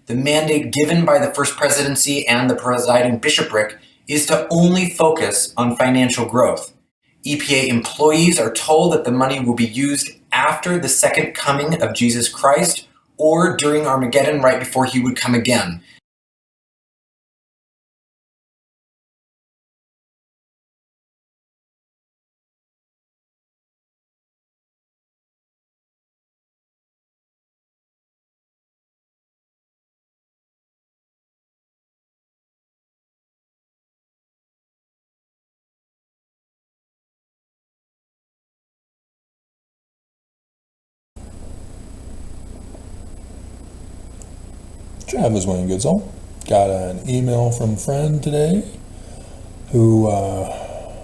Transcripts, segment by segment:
the mandate given by the First Presidency and the presiding bishopric is to only focus on financial growth. EPA employees are told that the money will be used after the second coming of Jesus Christ or during Armageddon right before he would come again. Travis Wayne Goodsall. Got an email from a friend today who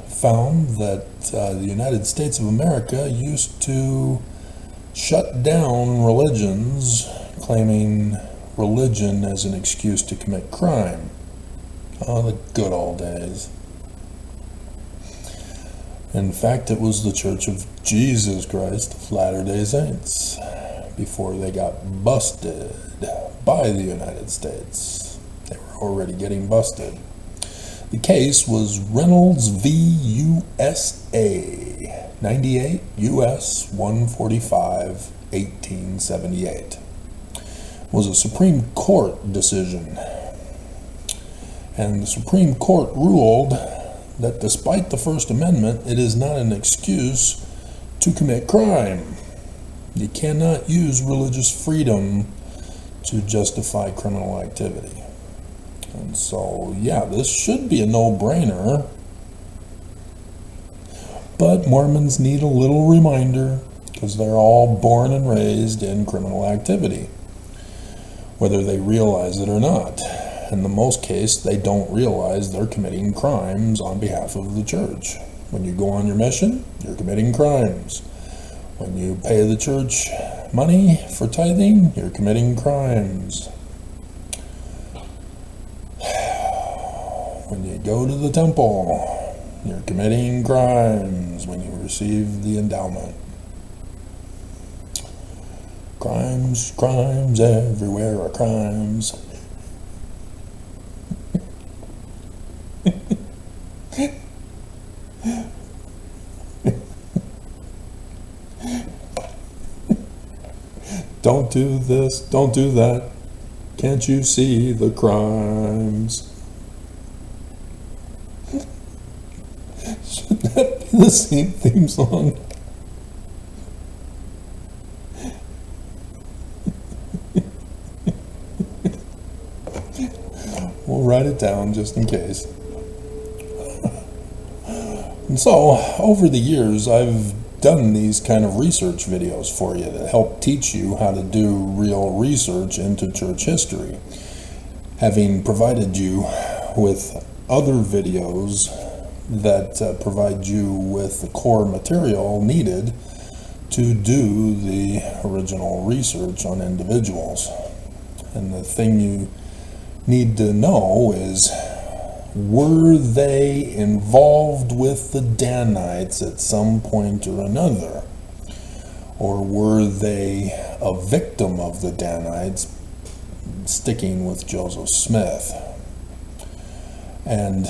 found that the United States of America used to shut down religions, claiming religion as an excuse to commit crime. Oh, the good old days. In fact, it was the Church of Jesus Christ of Latter-day Saints before they got busted by the United States. They were already getting busted. The case was Reynolds v. USA, 98 U.S. 145, 1878. It was a Supreme Court decision. And the Supreme Court ruled that despite the First Amendment, it is not an excuse to commit crime. You cannot use religious freedom to justify criminal activity. And so, yeah, this should be a no-brainer. But Mormons need a little reminder because they're all born and raised in criminal activity, whether they realize it or not. In the most case, they don't realize they're committing crimes on behalf of the church. When you go on your mission, you're committing crimes. When you pay the church money for tithing, you're committing crimes. When you go to the temple, you're committing crimes when you receive the endowment. Crimes, crimes, everywhere are crimes. Don't do this, don't do that. Can't you see the crimes? Should that be the same theme song? We'll write it down just in case. And so, over the years, I've done these kind of research videos for you to help teach you how to do real research into church history. Having provided you with other videos that provide you with the core material needed to do the original research on individuals. And the thing you need to know is, were they involved with the Danites at some point or another? Or were they a victim of the Danites, sticking with Joseph Smith? And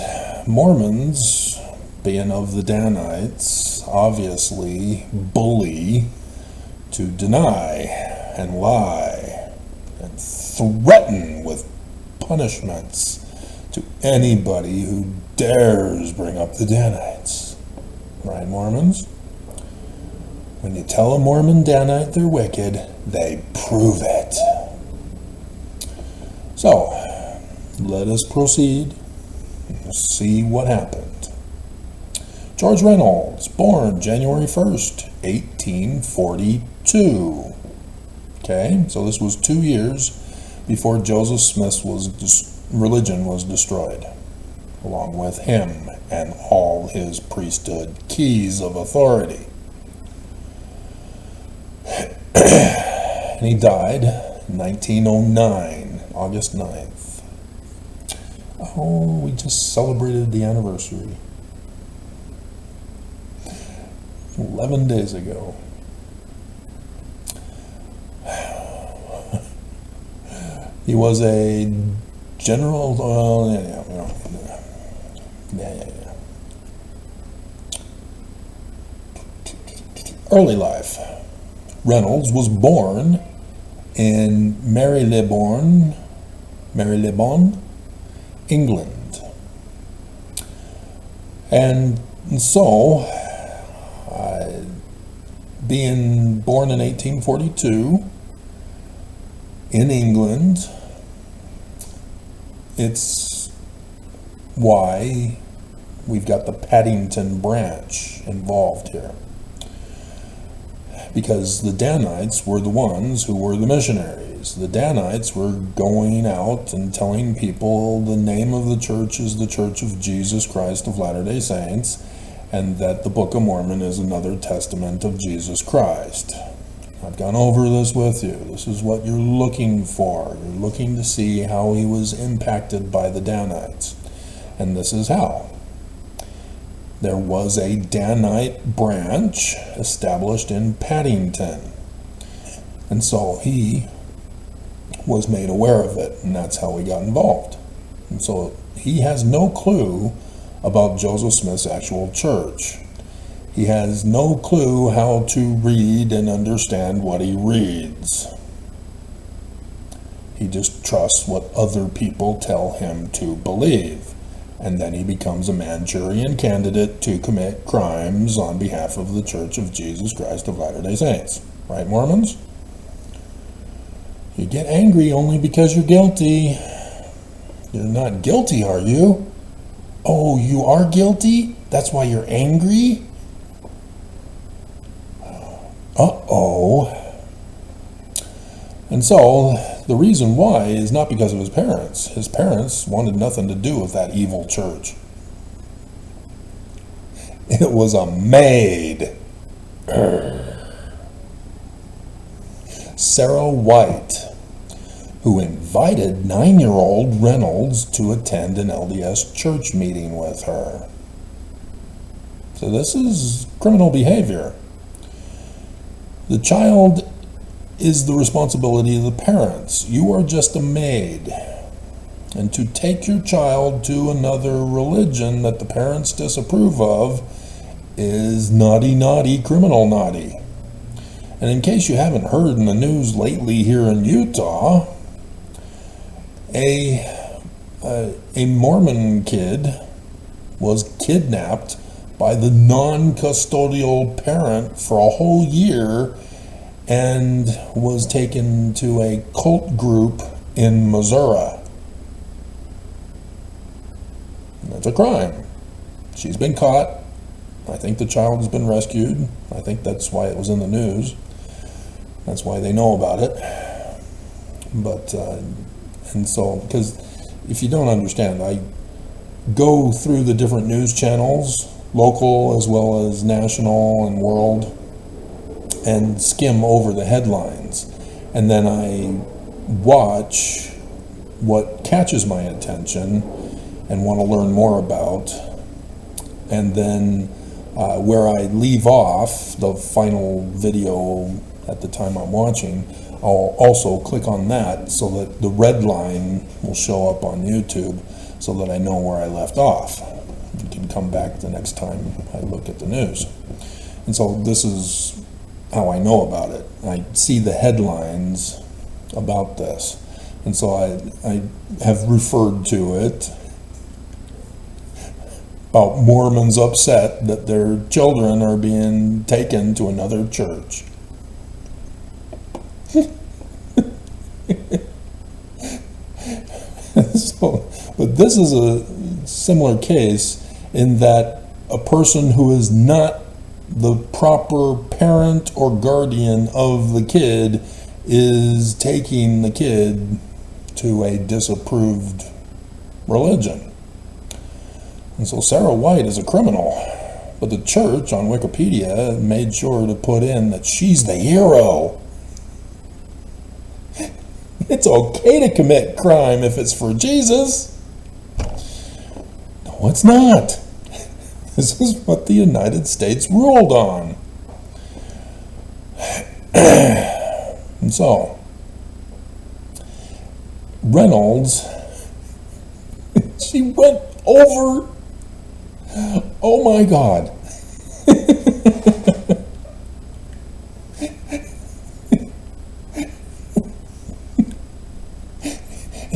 Mormons, being of the Danites, obviously bully to deny and lie and threaten with punishments to anybody who dares bring up the Danites. Right, Mormons? When you tell a Mormon Danite they're wicked, they prove it. So, let us proceed and see what happened. George Reynolds, born January 1st, 1842. Okay, so this was 2 years before Joseph Smith's religion was destroyed, along with him and all his priesthood keys of authority. And he died in 1909, August 9th. Oh, we just celebrated the anniversary. 11 days ago. He was a general, Early life. Reynolds was born in Marylebone, England. And so, being born in 1842 in England, it's why we've got the Paddington branch involved here. Because the Danites were the ones who were the missionaries. The Danites were going out and telling people the name of the church is the Church of Jesus Christ of Latter-day Saints, and that the Book of Mormon is another testament of Jesus Christ. I've gone over this with you. This is what you're looking for. You're looking to see how he was impacted by the Danites. And this is how. There was a Danite branch established in Paddington. And so he was made aware of it, and that's how he got involved. And so he has no clue about Joseph Smith's actual church. He has no clue how to read and understand what he reads. He just trusts what other people tell him to believe. And then he becomes a Manchurian candidate to commit crimes on behalf of the Church of Jesus Christ of Latter-day Saints. Right, Mormons? You get angry only because you're guilty. You're not guilty, are you? Oh, you are guilty? That's why you're angry? Uh-oh. And so, the reason why is not because of his parents. His parents wanted nothing to do with that evil church. It was a maid. Sarah White, who invited 9-year-old Reynolds to attend an LDS church meeting with her. So this is criminal behavior. The child is the responsibility of the parents. You are just a maid. And to take your child to another religion that the parents disapprove of is naughty, naughty, criminal naughty. And in case you haven't heard in the news lately here in Utah, a Mormon kid was kidnapped by the non-custodial parent for a whole year and was taken to a cult group in Missouri. And that's a crime. She's been caught. I think the child has been rescued. I think that's why it was in the news. That's why they know about it. But, and so, because if you don't understand, I go through the different news channels, local as well as national and world, and skim over the headlines, and then I watch what catches my attention and want to learn more about, and then where I leave off the final video at the time I'm watching, I'll also click on that so that the red line will show up on YouTube so that I know where I left off. You can come back the next time I look at the news. And so this is how I know about it. I see the headlines about this, and so I have referred to it about Mormons upset that their children are being taken to another church. So, but this is a similar case in that a person who is not the proper parent or guardian of the kid is taking the kid to a disapproved religion. And so Sarah White is a criminal, but the church on Wikipedia made sure to put in that she's the hero. It's okay to commit crime if it's for Jesus. No, it's not. This is what the United States ruled on. And so, Reynolds, she went over, oh my God.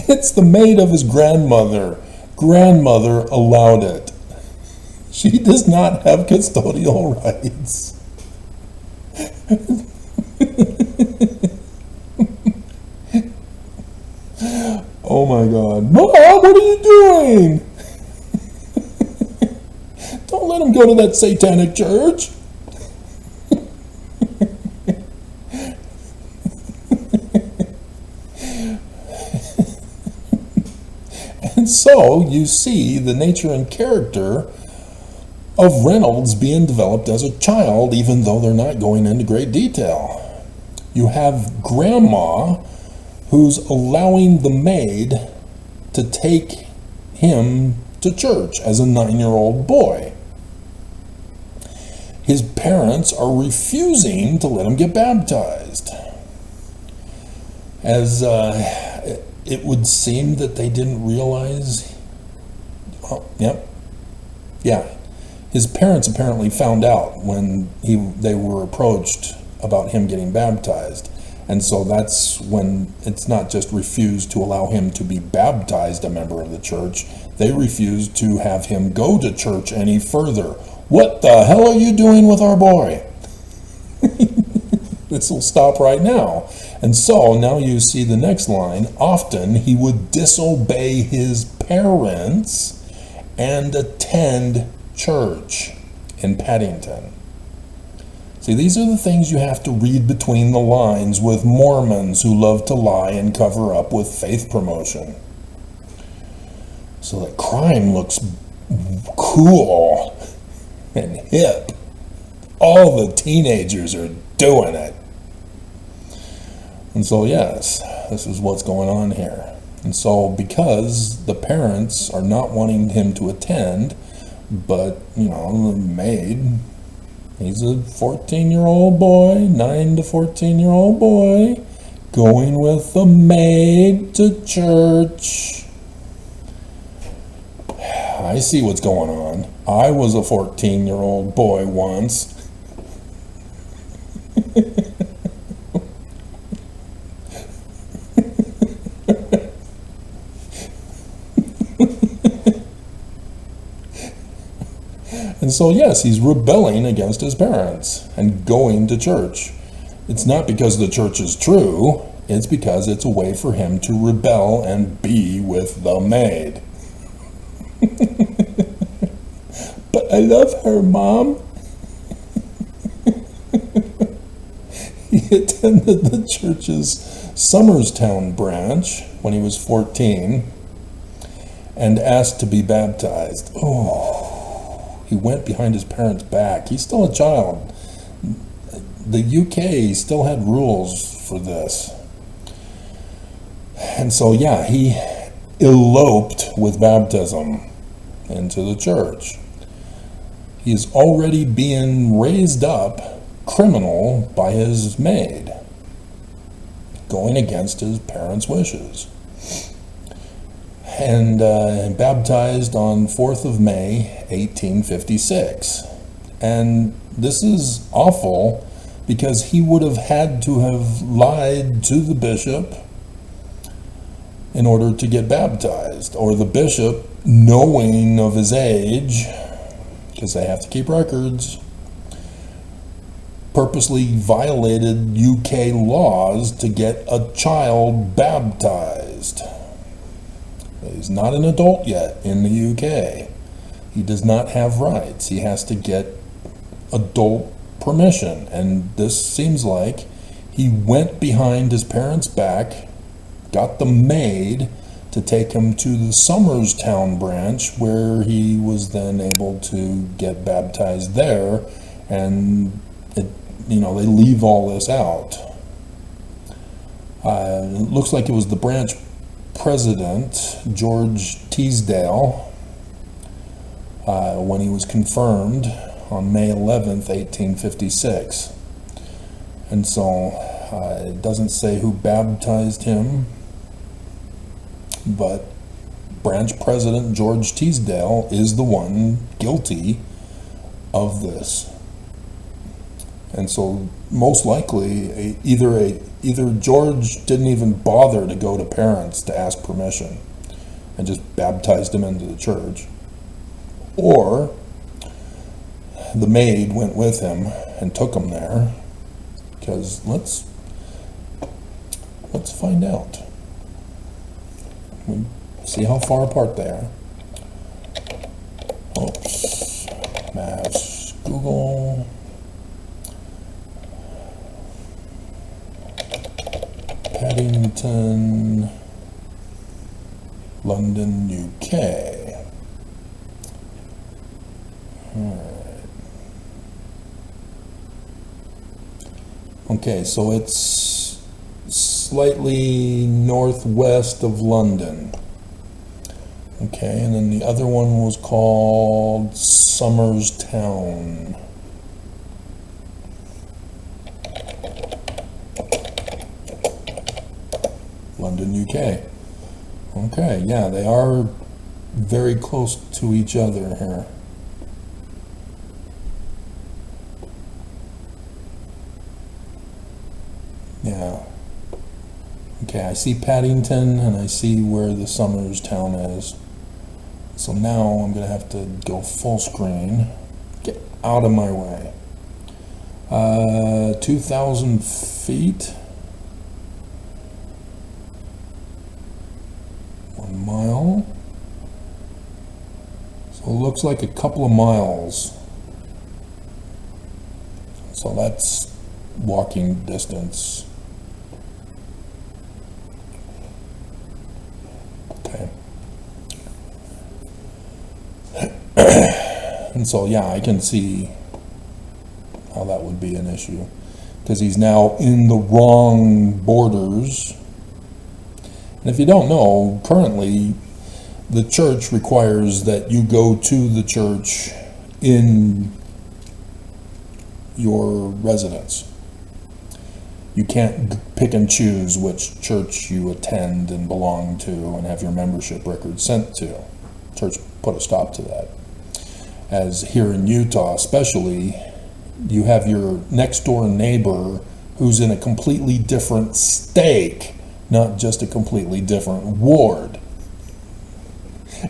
It's the maid of his grandmother. Grandmother allowed it. She does not have custodial rights. Oh my God. Mom, what are you doing? Don't let him go to that satanic church. And so you see the nature and character of Reynolds being developed as a child, even though they're not going into great detail. You have Grandma who's allowing the maid to take him to church as a 9-year-old boy. His parents are refusing to let him get baptized, as it would seem that they didn't realize. Oh, yep, yeah. His parents apparently found out when they were approached about him getting baptized. And so that's when it's not just refused to allow him to be baptized a member of the church. They refused to have him go to church any further. What the hell are you doing with our boy? This will stop right now. And so now you see the next line. Often he would disobey his parents and attend church in Paddington. See, these are the things you have to read between the lines with Mormons who love to lie and cover up with faith promotion. So that crime looks cool and hip. All the teenagers are doing it. And so, yes, this is what's going on here. And so because the parents are not wanting him to attend, but, the maid, he's a 14-year-old boy, 9 to 14-year-old boy, going with the maid to church. I see what's going on. I was a 14-year-old boy once. And so, yes, he's rebelling against his parents and going to church. It's not because the church is true, it's because it's a way for him to rebel and be with the maid. But I love her, Mom. He attended the church's Somerstown branch when he was 14 and asked to be baptized. Oh. He went behind his parents' back. He's still a child. The UK still had rules for this. And so, yeah, he eloped with baptism into the church. He is already being raised up criminal by his maid, going against his parents' wishes. And baptized on 4th of May, 1856. And this is awful because he would have had to have lied to the bishop in order to get baptized, or the bishop, knowing of his age, because they have to keep records, purposely violated UK laws to get a child baptized. He's not an adult yet in the UK. He does not have rights. He has to get adult permission. And this seems like he went behind his parents' back, got the maid to take him to the Somerstown branch, where he was then able to get baptized there. And, they leave all this out. It looks like it was the branch president, George Teasdale, when he was confirmed on May 11th, 1856. And so it doesn't say who baptized him, But branch president George Teasdale is the one guilty of this. And so most likely either George didn't even bother to go to parents to ask permission and just baptized him into the church, or the maid went with him and took him there, because let's find out. We see how far apart they are. Oops. Mass Google. Paddington, London, UK. Alright. Okay, so it's slightly northwest of London. Okay, and then the other one was called Somers Town. London, UK. Okay, yeah, they are very close to each other here. Yeah. Okay, I see Paddington and I see where the Somers Town is. So now I'm going to have to go full screen. Get out of my way. 2,000 feet. 1 mile. So it looks like a couple of miles. So that's walking distance. Okay. And so yeah, I can see how that would be an issue, because he's now in the wrong borders. And if you don't know, currently the church requires that you go to the church in your residence. You can't pick and choose which church you attend and belong to and have your membership record sent to. Church put a stop to that. As here in Utah especially, you have your next door neighbor who's in a completely different state, not just a completely different ward.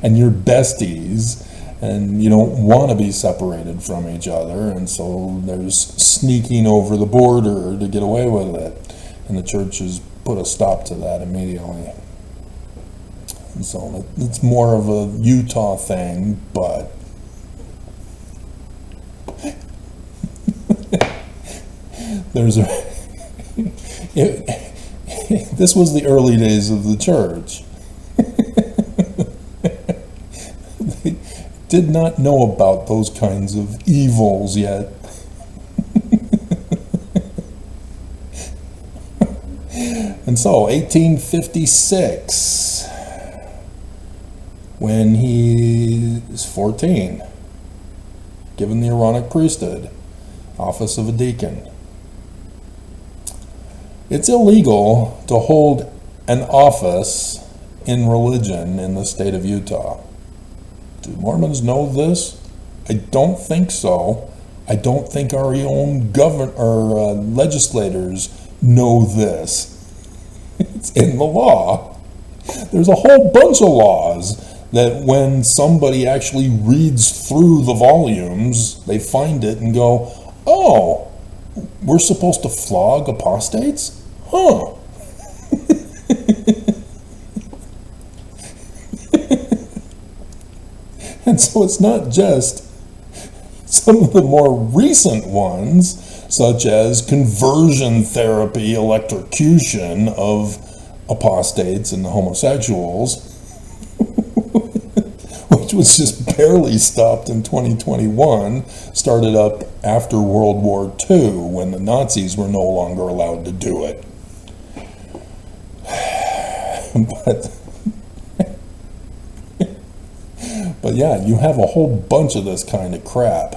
And you're besties, and you don't want to be separated from each other, and so there's sneaking over the border to get away with it. And the church has put a stop to that immediately. And so it's more of a Utah thing, but there's a this was the early days of the church. They did not know about those kinds of evils yet. And so 1856, when he is 14, given the Aaronic priesthood, office of a deacon. It's illegal to hold an office in religion in the state of Utah. Do Mormons know this? I don't think so. I don't think our own legislators know this. It's in the law. There's a whole bunch of laws that when somebody actually reads through the volumes, they find it and go, oh, we're supposed to flog apostates? Huh. And so it's not just some of the more recent ones, such as conversion therapy, electrocution of apostates and homosexuals, which was just barely stopped in 2021, started up after World War II, when the Nazis were no longer allowed to do it. But yeah, you have a whole bunch of this kind of crap.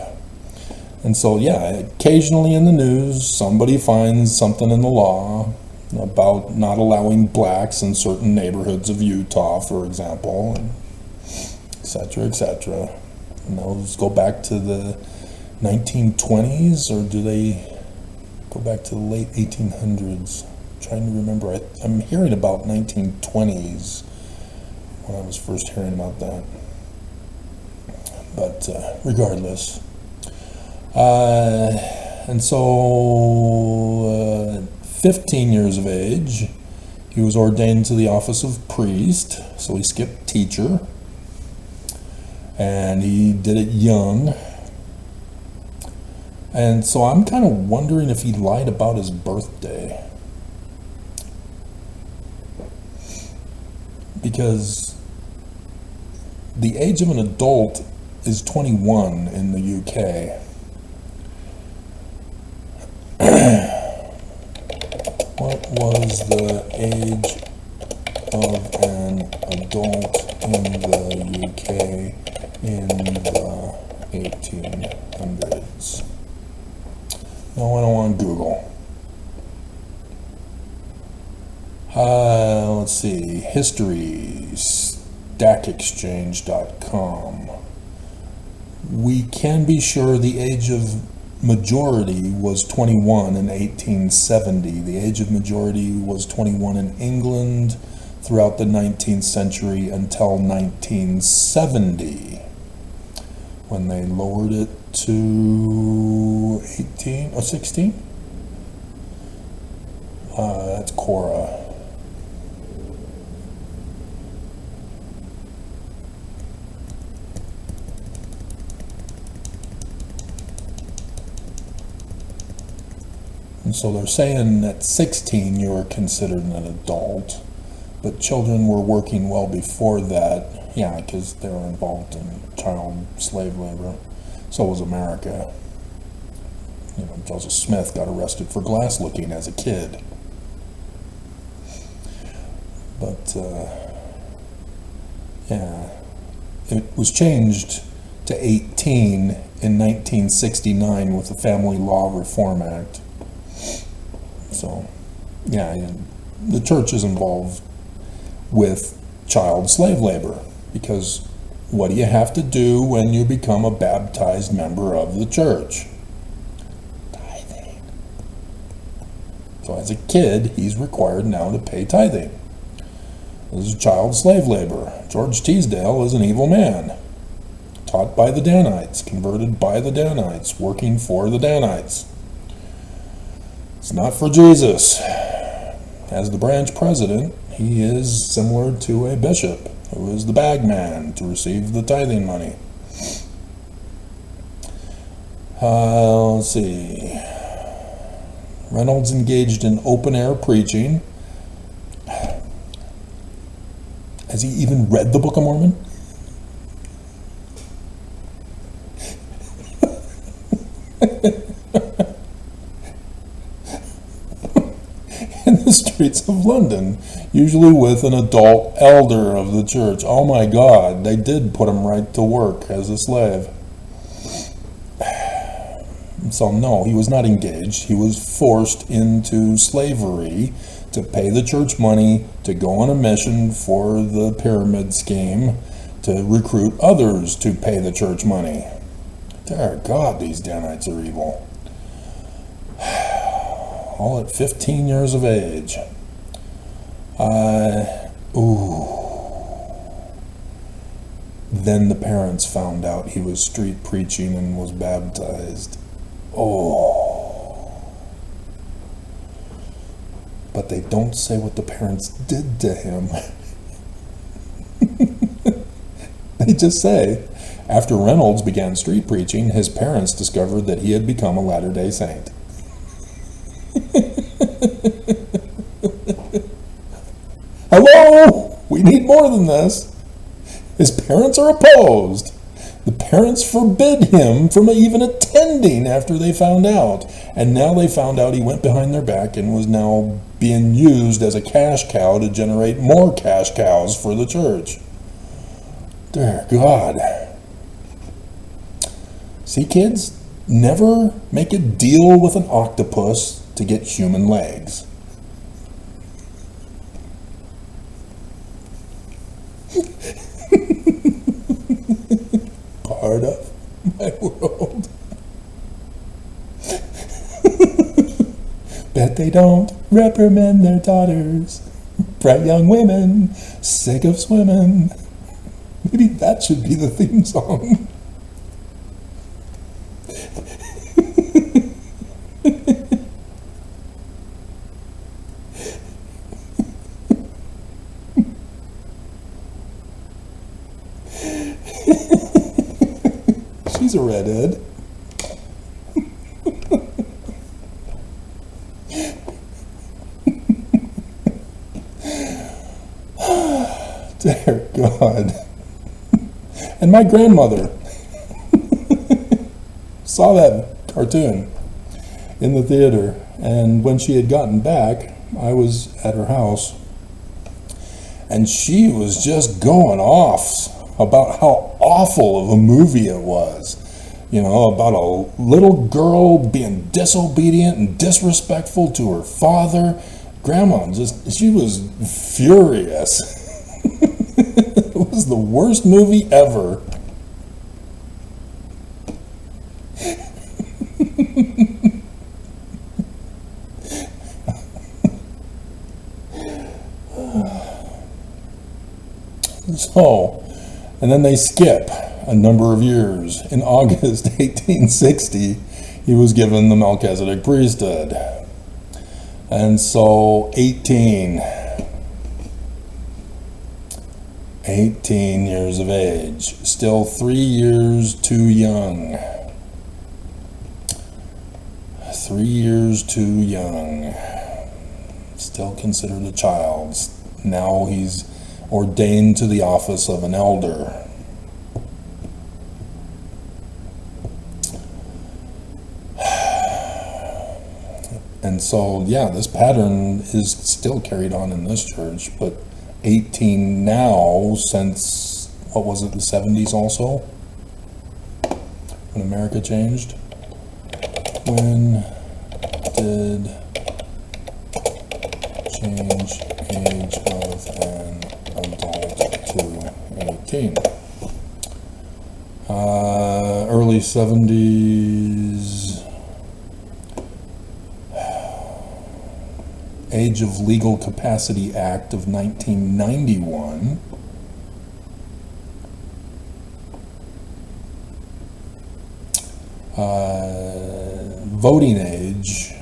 And so yeah, occasionally in the news, somebody finds something in the law, about not allowing blacks in certain neighborhoods of Utah, for example, etc., etc. And those go back to the 1920s, or do they go back to the late 1800s? I'm trying to remember. I'm hearing about 1920s when I was first hearing about that. But regardless. And so, 15 years of age, he was ordained to the office of priest, so he skipped teacher, and he did it young. And so I'm kind of wondering if he lied about his birthday, because the age of an adult is 21 in the UK. What was the age of an adult in the UK in the 1800s? No, I don't want Google. Let's see. History, stackexchange.com. We can be sure the age of majority was 21 in 1870. The age of majority was 21 in England throughout the 19th century until 1970, when they lowered it to 18 or 16. That's Cora. And so they're saying at 16 you were considered an adult, but children were working well before that. Yeah, because they were involved in child slave labor. So was America. You know, Joseph Smith got arrested for glass looking as a kid. But, yeah, it was changed to 18 in 1969 with the Family Law Reform Act. So, yeah, the church is involved with child slave labor, because what do you have to do when you become a baptized member of the church? Tithing. So as a kid, he's required now to pay tithing. This is child slave labor. George Teasdale is an evil man, taught by the Danites, converted by the Danites, working for the Danites. It's not for Jesus. As the branch president, he is similar to a bishop, who is the bagman to receive the tithing money. Let's see. Reynolds engaged in open-air preaching. Has he even read the Book of Mormon? In the streets of London, usually with an adult elder of the church. Oh my God, they did put him right to work as a slave. So no, he was not engaged. He was forced into slavery to pay the church money, to go on a mission for the pyramid scheme, to recruit others to pay the church money. Dear God, these Danites are evil. All at 15 years of age. Then the parents found out he was street preaching and was baptized. But they don't say what the parents did to him. They just say, after Reynolds began street preaching, his parents discovered that he had become a Latter-day Saint. Hello? We need more than this. His parents are opposed. The parents forbid him from even attending after they found out. And now they found out he went behind their back and was now being used as a cash cow to generate more cash cows for the church. Dear God. See, kids, never make a deal with an octopus to get human legs. part of my world. Bet they don't reprimand their daughters. Bright young women, sick of swimming. Maybe that should be the theme song. She's a redhead. Dear God. And my grandmother saw that cartoon in the theater, and when she had gotten back, I was at her house, and she was just going off about how awful of a movie it was. You know, about a little girl being disobedient and disrespectful to her father. Grandma she was furious. It was the worst movie ever. So, and then they skip a number of years. In August 1860, he was given the Melchizedek priesthood. And so 18 years of age, still 3 years too young. 3 years too young. Still considered a child. Now he's ordained to the office of an elder. And so, yeah, this pattern is still carried on in this church, but 18 now since, what was it, the 70s also? When America changed? When did change age of an adult to 18? Early 70s. Age of Legal Capacity Act of 1991. Voting age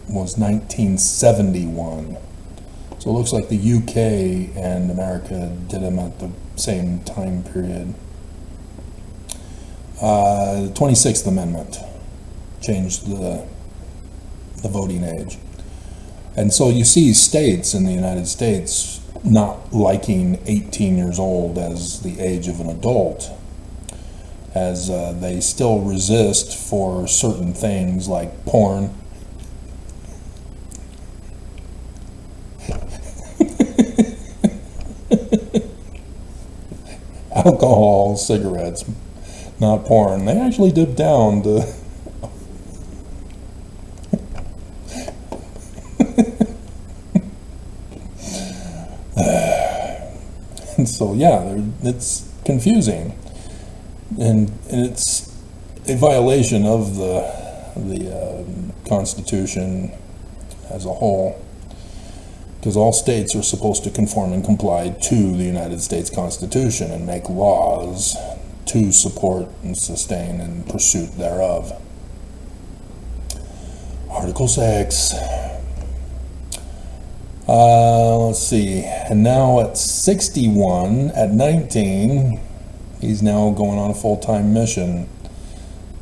was 1971. So it looks like the UK and America did them at the same time period. The 26th Amendment changed the voting age. And so you see states in the United States not liking 18 years old as the age of an adult, as they still resist for certain things like porn. Alcohol, cigarettes, not porn. They actually dip down to and so yeah, it's confusing, and it's a violation of the Constitution as a whole, because all states are supposed to conform and comply to the United States Constitution and make laws to support and sustain and pursuit thereof. Article 6. Let's see, and now at 61, at 19, he's now going on a full-time mission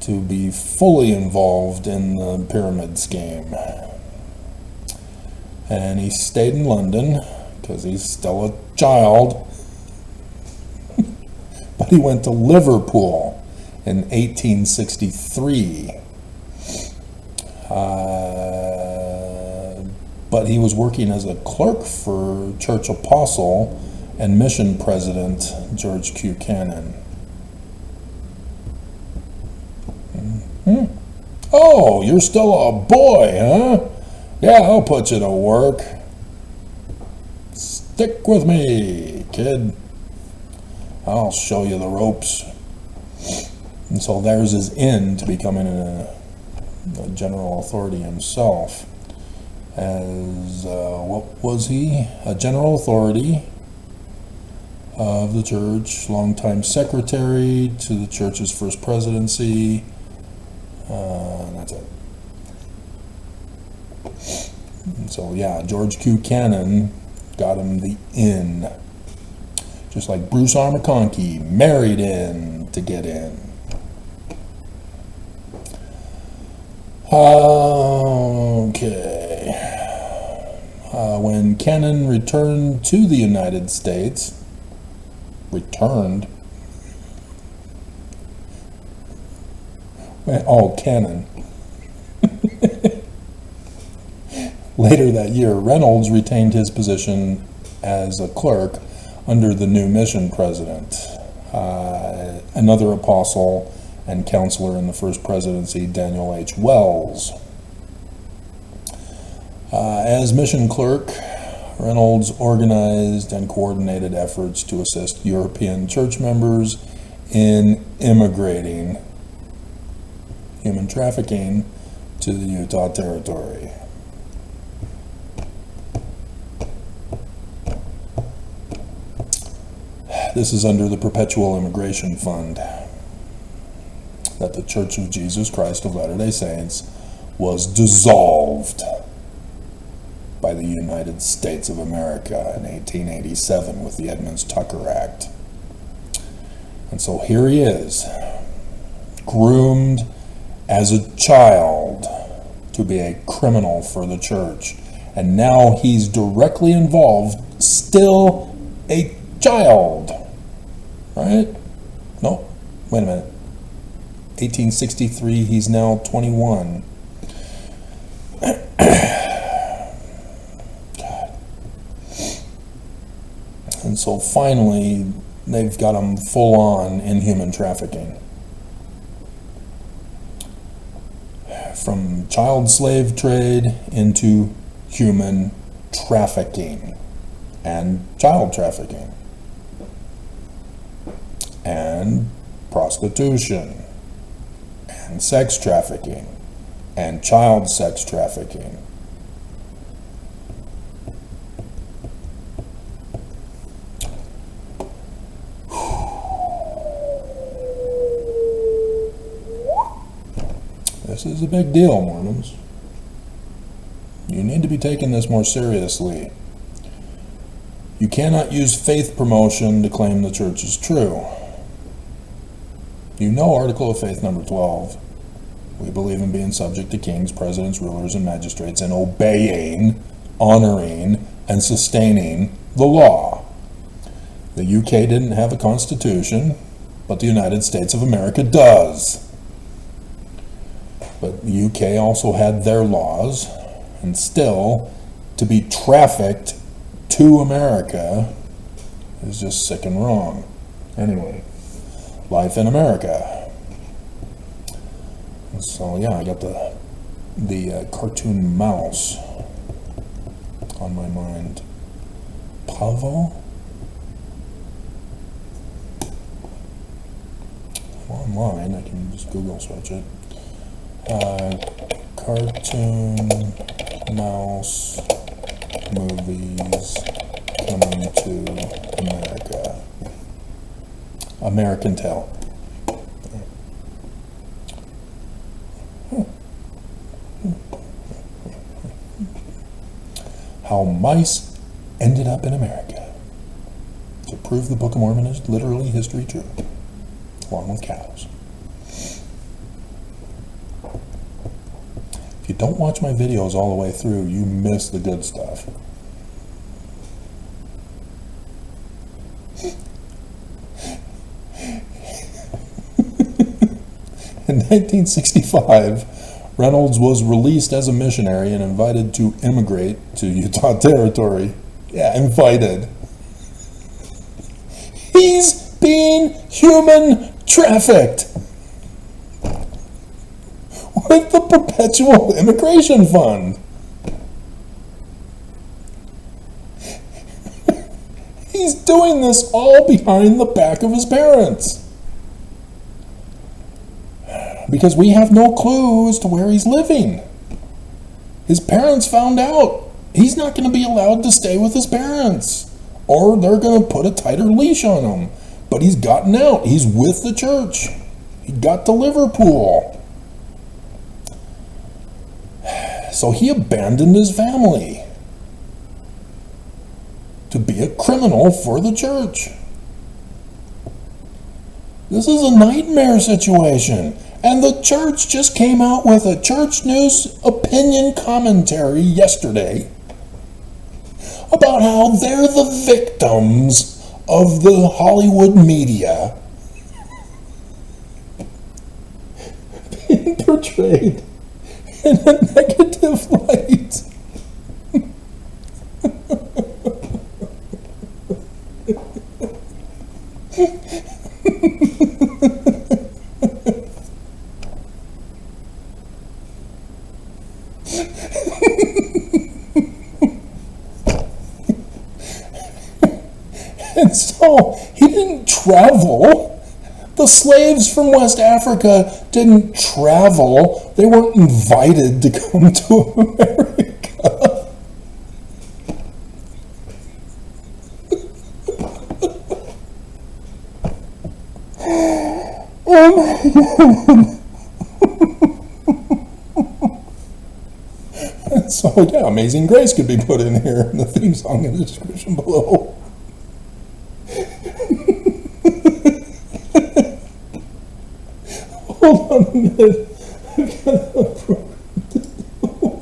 to be fully involved in the pyramid scheme. And he stayed in London because he's still a child. But he went to Liverpool in 1863. But he was working as a clerk for church apostle and mission president George Q. Cannon. Oh, you're still a boy, huh? Yeah, I'll put you to work. Stick with me, kid. I'll show you the ropes. And so there's his in to becoming a general authority himself. As, what was he? A general authority of the church, longtime secretary to the church's first presidency. That's it. And so yeah, George Q. Cannon got him the in. Just like Bruce R. McConkie married in to get in. Okay. When Cannon returned to the United States, Cannon. Later that year, Reynolds retained his position as a clerk under the new mission president. Another apostle and counselor in the first presidency, Daniel H. Wells. As mission clerk, Reynolds organized and coordinated efforts to assist European church members in immigrating human trafficking to the Utah Territory. This is under the Perpetual Immigration Fund that the Church of Jesus Christ of Latter-day Saints was dissolved by the United States of America in 1887 with the Edmunds-Tucker Act. And so here he is, groomed as a child to be a criminal for the church. And now he's directly involved, still a child. Right? No, wait a minute. 1863, he's now 21. God. And so finally, they've got him full on in human trafficking. From child slave trade into human trafficking and child trafficking and prostitution and sex trafficking and child sex trafficking. This is a big deal, Mormons. You need to be taking this more seriously. You cannot use faith promotion to claim the church is true. You know Article of Faith number 12. We believe in being subject to kings, presidents, rulers, and magistrates, and obeying, honoring, and sustaining the law. The UK didn't have a constitution, but the United States of America does. But the UK also had their laws, and still, to be trafficked to America is just sick and wrong. Anyway, life in America. So yeah, I got the cartoon mouse on my mind. Pavo? Online, I can just Google search it. Cartoon mouse movies coming to America. American Tail. How mice ended up in America. To prove the Book of Mormon is literally history true, along with cows. If you don't watch my videos all the way through, you miss the good stuff. In 1965, Reynolds was released as a missionary and invited to immigrate to Utah Territory. Yeah, invited. He's being human trafficked with the Perpetual Immigration Fund. He's doing this all behind the back of his parents. Because we have no clue as to where he's living. His parents found out. He's not going to be allowed to stay with his parents. Or they're going to put a tighter leash on him. But he's gotten out. He's with the church. He got to Liverpool. So he abandoned his family to be a criminal for the church. This is a nightmare situation. And the church just came out with a church news opinion commentary yesterday about how they're the victims of the Hollywood media being portrayed in a negative light. And so he didn't travel. The slaves from West Africa didn't travel. They weren't invited to come to America. Oh my God. So yeah, Amazing Grace could be put in here in the theme song in the description below. Hold on a minute. I've got a program to deal with.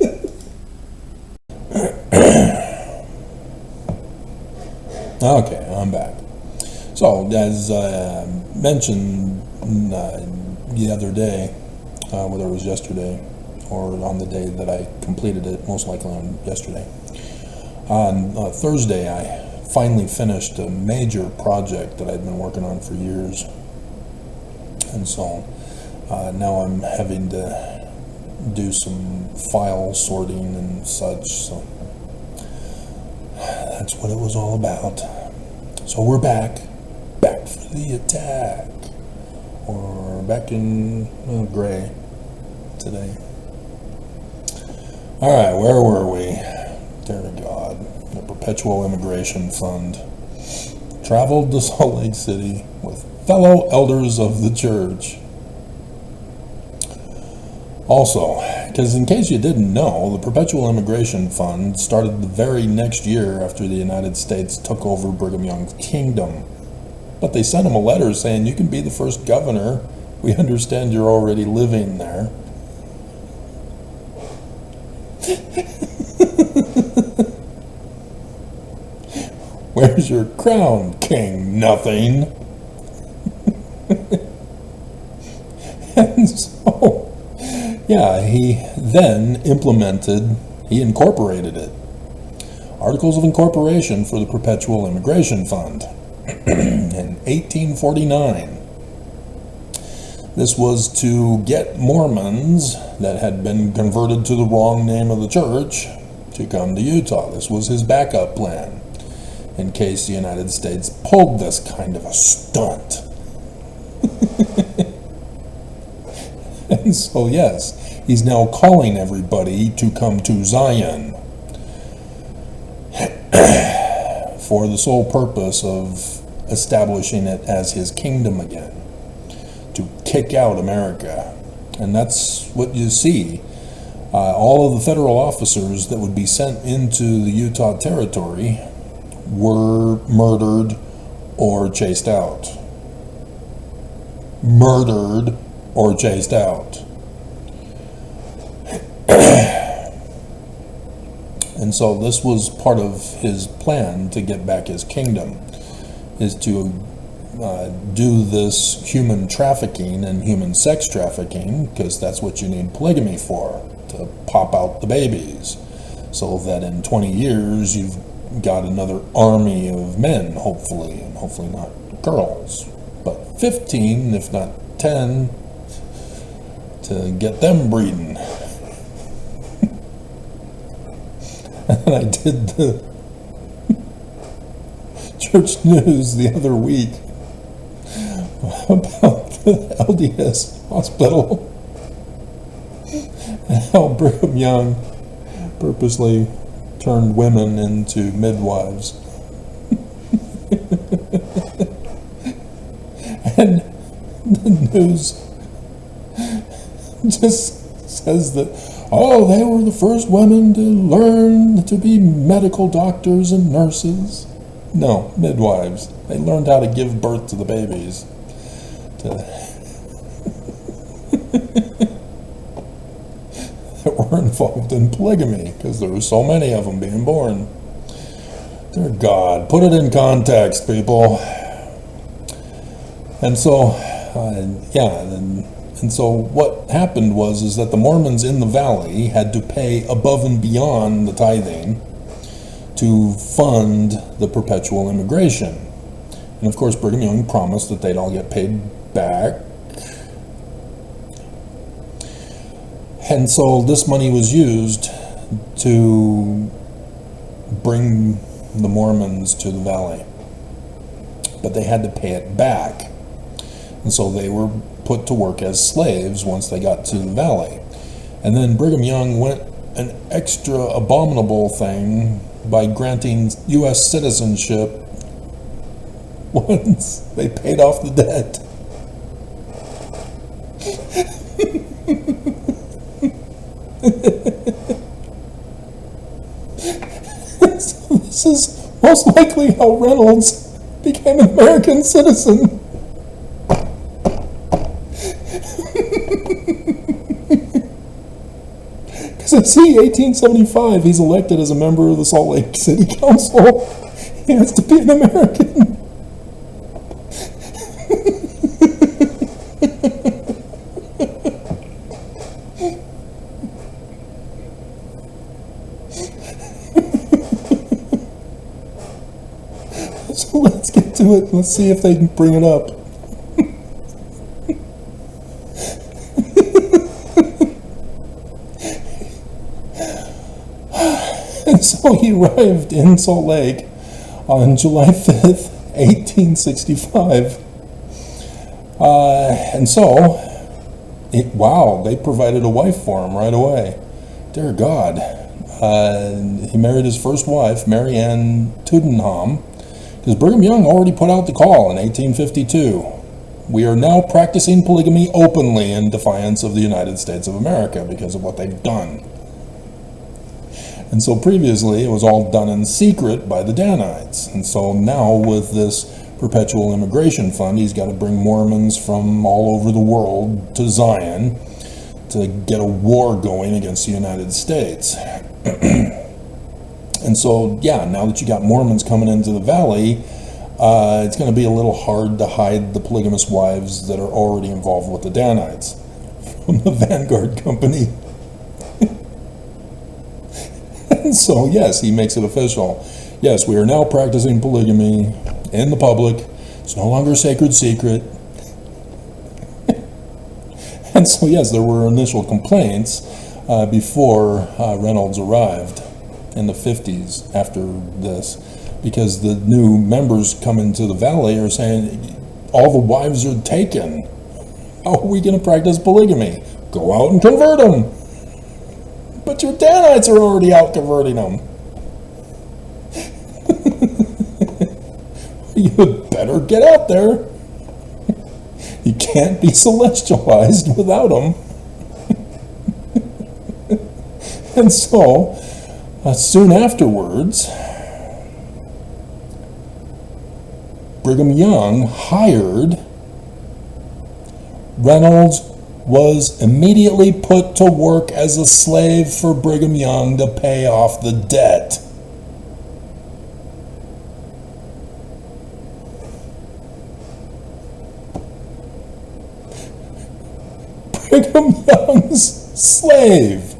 Okay, I'm back. So, as mentioned the other day, whether it was yesterday or on the day that I completed it, most likely on yesterday, on Thursday I finally finished a major project that I'd been working on for years. And so now I'm having to do some file sorting and such, so that's what it was all about. So we're back for the attack, or back in gray today. Alright, where were we? Dear God, the Perpetual Immigration Fund. Traveled to Salt Lake City with fellow elders of the church. Also, because in case you didn't know, the Perpetual Immigration Fund started the very next year after the United States took over Brigham Young's kingdom. But they sent him a letter saying, you can be the first governor. We understand you're already living there. Where's your crown, King Nothing? And so, yeah, he then incorporated it. Articles of Incorporation for the Perpetual Immigration Fund in 1849. This was to get Mormons that had been converted to the wrong name of the church to come to Utah. This was his backup plan in case the United States pulled this kind of a stunt. And so, yes, he's now calling everybody to come to Zion for the sole purpose of establishing it as his kingdom again, to kick out America. And that's what you see. All of the federal officers that would be sent into the Utah territory were murdered or chased out. Murdered or chased out. And so this was part of his plan to get back his kingdom, is to do this human trafficking and human sex trafficking, because that's what you need polygamy for, to pop out the babies, so that in 20 years you've got another army of men, hopefully, and hopefully not girls, but 15, if not 10, to get them breeding. And I did the church news the other week about the LDS hospital and how Brigham Young purposely turned women into midwives. And the news just says that, oh, they were the first women to learn to be medical doctors and nurses. No, midwives. They learned how to give birth to the babies. That were involved in polygamy, because there were so many of them being born. Dear God, put it in context, people. And so, and so what happened was that the Mormons in the valley had to pay above and beyond the tithing to fund the perpetual immigration. And of course, Brigham Young promised that they'd all get paid back. And so this money was used to bring the Mormons to the valley. But they had to pay it back. And so they were put to work as slaves once they got to the valley. And then Brigham Young went an extra abominable thing by granting U.S. citizenship once they paid off the debt. So this is most likely how Reynolds became an American citizen. Because see, 1875, he's elected as a member of the Salt Lake City Council. He has to be an American. So let's get to it. Let's see if they can bring it up. And so he arrived in Salt Lake on July 5th, 1865. And so, wow, they provided a wife for him right away. Dear God. He married his first wife, Mary Ann Tudenham, because Brigham Young already put out the call in 1852. We are now practicing polygamy openly in defiance of the United States of America because of what they've done. And so previously it was all done in secret by the Danites. And so now with this perpetual immigration fund, he's got to bring Mormons from all over the world to Zion to get a war going against the United States. And so, yeah, now that you got Mormons coming into the valley, it's going to be a little hard to hide the polygamous wives that are already involved with the Danites from the Vanguard Company. And so, yes, he makes it official. Yes, we are now practicing polygamy in the public. It's no longer a sacred secret. And so, yes, there were initial complaints before Reynolds arrived in the 50s after this, because the new members coming to the valley are saying, all the wives are taken. How are we going to practice polygamy? Go out and convert them. But your Danites are already out converting them. You better get out there. You can't be celestialized without them. And so, soon afterwards, Brigham Young hired Reynolds, was immediately put to work as a slave for Brigham Young to pay off the debt. Brigham Young's slave.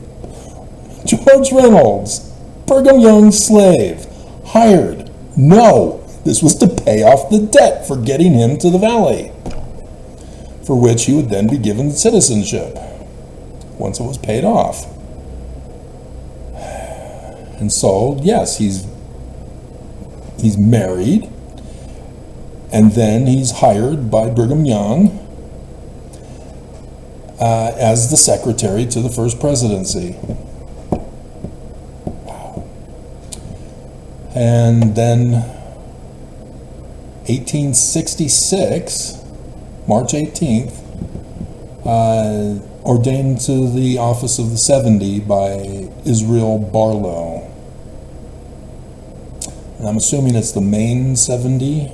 George Reynolds, Brigham Young's slave, hired. No, this was to pay off the debt for getting him to the valley, for which he would then be given citizenship once it was paid off. And so, yes, he's married, And then he's hired by Brigham Young as the secretary to the first presidency. And then 1866, March 18th, ordained to the office of the 70 by Israel Barlow. And I'm assuming it's the main 70,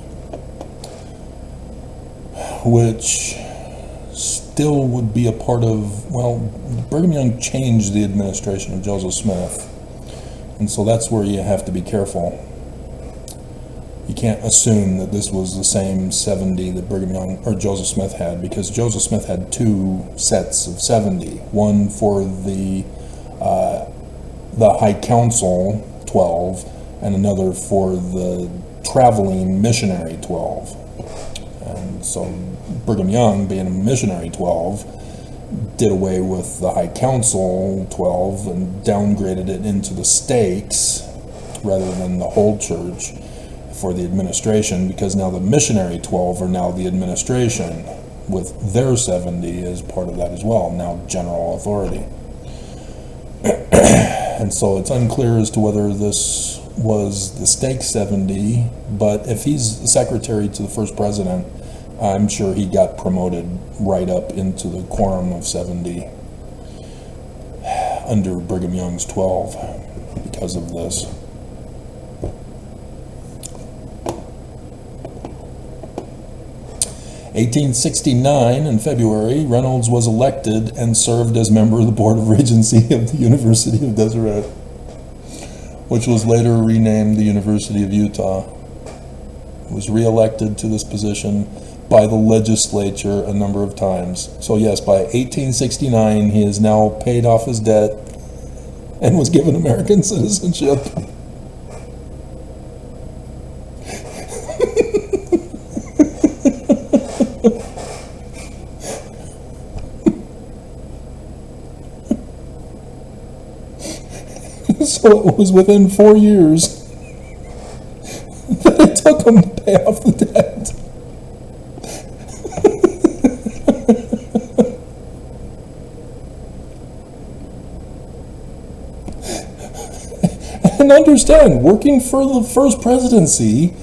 which still would be a part of, well, Brigham Young changed the administration of Joseph Smith. And so that's where you have to be careful. You can't assume that this was the same 70 that Brigham Young or Joseph Smith had, because Joseph Smith had two sets of 70. One for the High Council 12, and another for the traveling missionary 12. And so Brigham Young, being a missionary 12, did away with the High Council 12 and downgraded it into the stakes rather than the whole church for the administration, because now the missionary 12 are now the administration with their 70 as part of that as well, now general authority. And so it's unclear as to whether this was the stake 70, but if he's the secretary to the first president, I'm sure he got promoted right up into the quorum of 70 under Brigham Young's 12 because of this. In 1869, in February, Reynolds was elected and served as member of the Board of Regency of the University of Deseret, which was later renamed the University of Utah. He was re-elected to this position by the legislature a number of times. So yes, by 1869, he has now paid off his debt and was given American citizenship. So it was within 4 years that it took him to pay off the debt. And understand, working for the first presidency,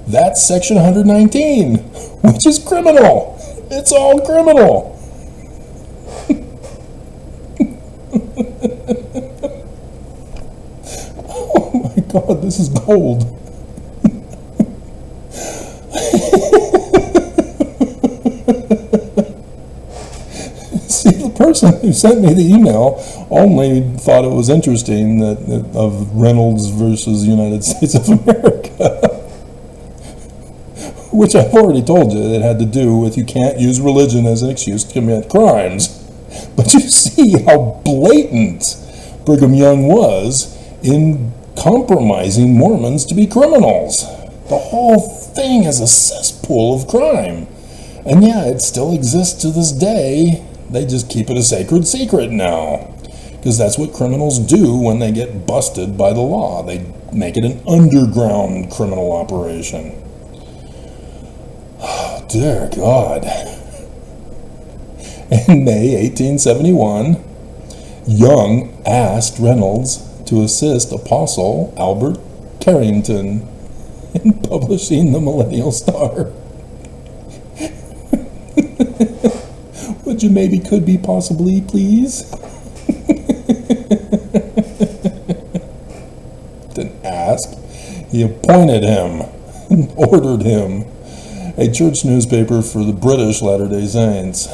that's Section 119, which is criminal. It's all criminal. God, this is gold. See, the person who sent me the email only thought it was interesting that of Reynolds versus the United States of America, which I've already told you it had to do with you can't use religion as an excuse to commit crimes. But you see how blatant Brigham Young was in compromising Mormons to be criminals. The whole thing is a cesspool of crime. And yeah, it still exists to this day. They just keep it a sacred secret now. Because that's what criminals do when they get busted by the law. They make it an underground criminal operation. Oh, dear God. In May 1871, Young asked Reynolds to assist Apostle Albert Carrington in publishing the Millennial Star. Would you maybe, could be, possibly, please? Didn't ask. He appointed him and ordered him a church newspaper for the British Latter-day Saints.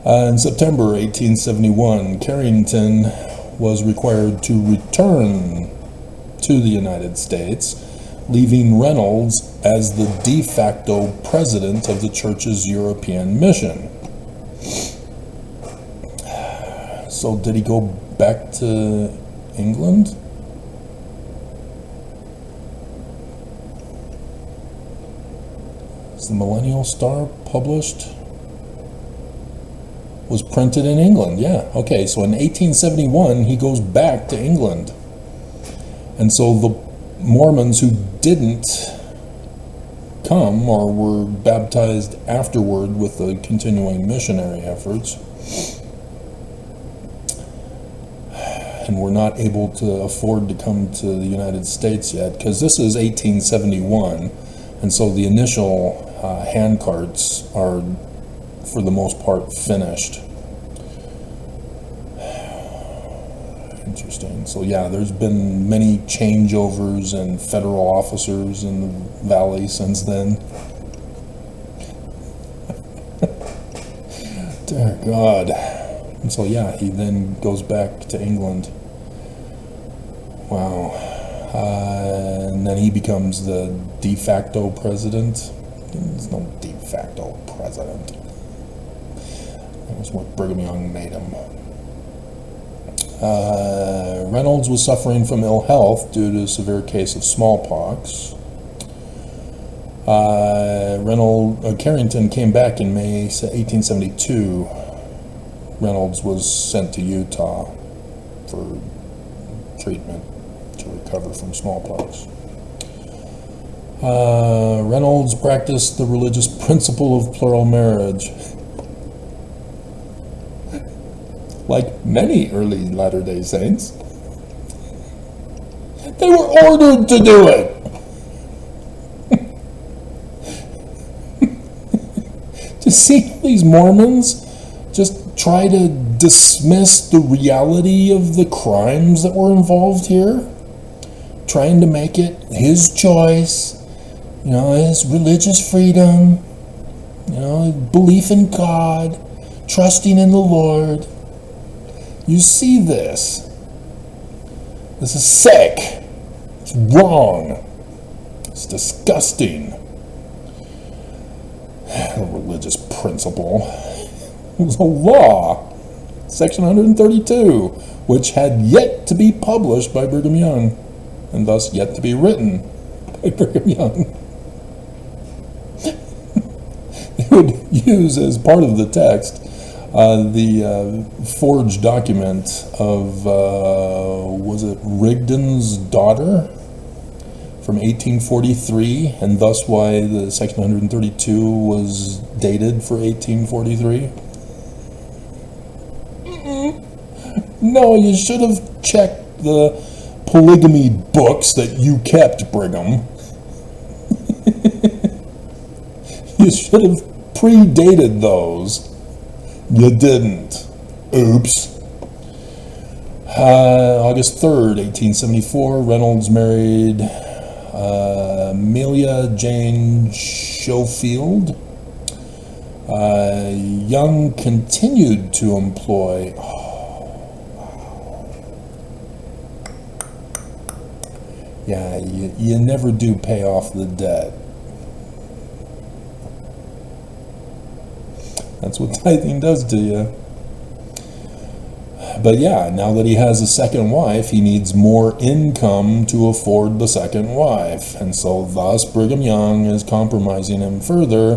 In September 1871, Carrington was required to return to the United States, leaving Reynolds as the de facto president of the church's European mission. So did he go back to England? Is the Millennial Star published? Was printed in England, yeah. Okay, so in 1871, he goes back to England. And so the Mormons who didn't come or were baptized afterward with the continuing missionary efforts, and were not able to afford to come to the United States yet, because this is 1871, and so the initial handcarts are, for the most part, finished. Interesting. So yeah, there's been many changeovers and federal officers in the valley since then. Dear God. And so yeah, he then goes back to England. Wow. And then he becomes the de facto president. There's no de facto president. That was what Brigham Young made him. Reynolds was suffering from ill health due to a severe case of smallpox. Carrington came back in May 1872. Reynolds was sent to Utah for treatment to recover from smallpox. Reynolds practiced the religious principle of plural marriage. Like many early Latter-day Saints, they were ordered to do it. To see these Mormons just try to dismiss the reality of the crimes that were involved here, trying to make it his choice, his religious freedom, belief in God, trusting in the Lord. You see this. This is sick. It's wrong. It's disgusting. A religious principle. It was a law. Section 132, which had yet to be published by Brigham Young, and thus yet to be written by Brigham Young. They would use as part of the text the forged document of, was it Rigdon's daughter from 1843, and thus why the Section 132 was dated for 1843? No, you should have checked the polygamy books that you kept, Brigham. You should have predated those. You didn't. Oops. August 3rd, 1874, Reynolds married Amelia Jane Schofield. Young continued to employ... Yeah, you never do pay off the debt. That's what tithing does to you. But yeah, now that he has a second wife, he needs more income to afford the second wife. And so thus Brigham Young is compromising him further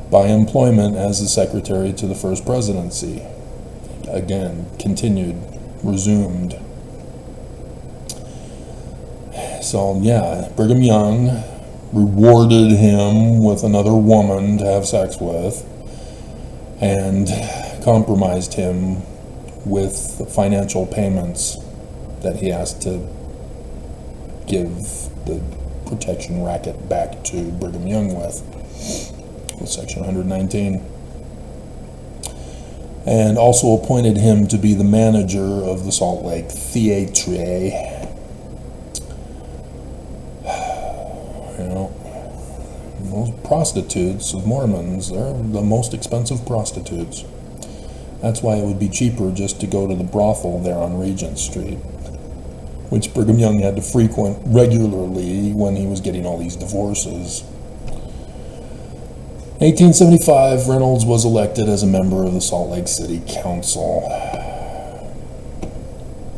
by employment as the secretary to the first presidency. Again, continued, resumed. So yeah, Brigham Young rewarded him with another woman to have sex with, and compromised him with financial payments that he has to give the protection racket back to Brigham Young with Section 119. And also appointed him to be the manager of the Salt Lake Theatre. Those prostitutes of Mormons, they're the most expensive prostitutes. That's why it would be cheaper just to go to the brothel there on Regent Street, which Brigham Young had to frequent regularly when he was getting all these divorces. 1875, Reynolds was elected as a member of the Salt Lake City Council,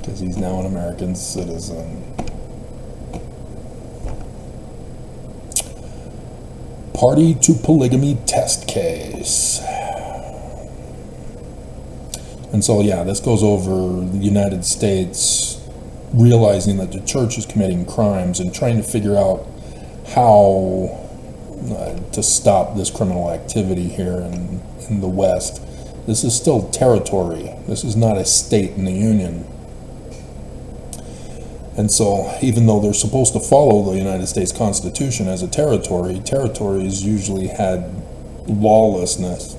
because he's now an American citizen. Party to polygamy test case. And so, yeah, this goes over the United States realizing that the church is committing crimes and trying to figure out how to stop this criminal activity here in the West. This is still territory. This is not a state in the Union. And so, even though they're supposed to follow the United States Constitution as a territory, territories usually had lawlessness.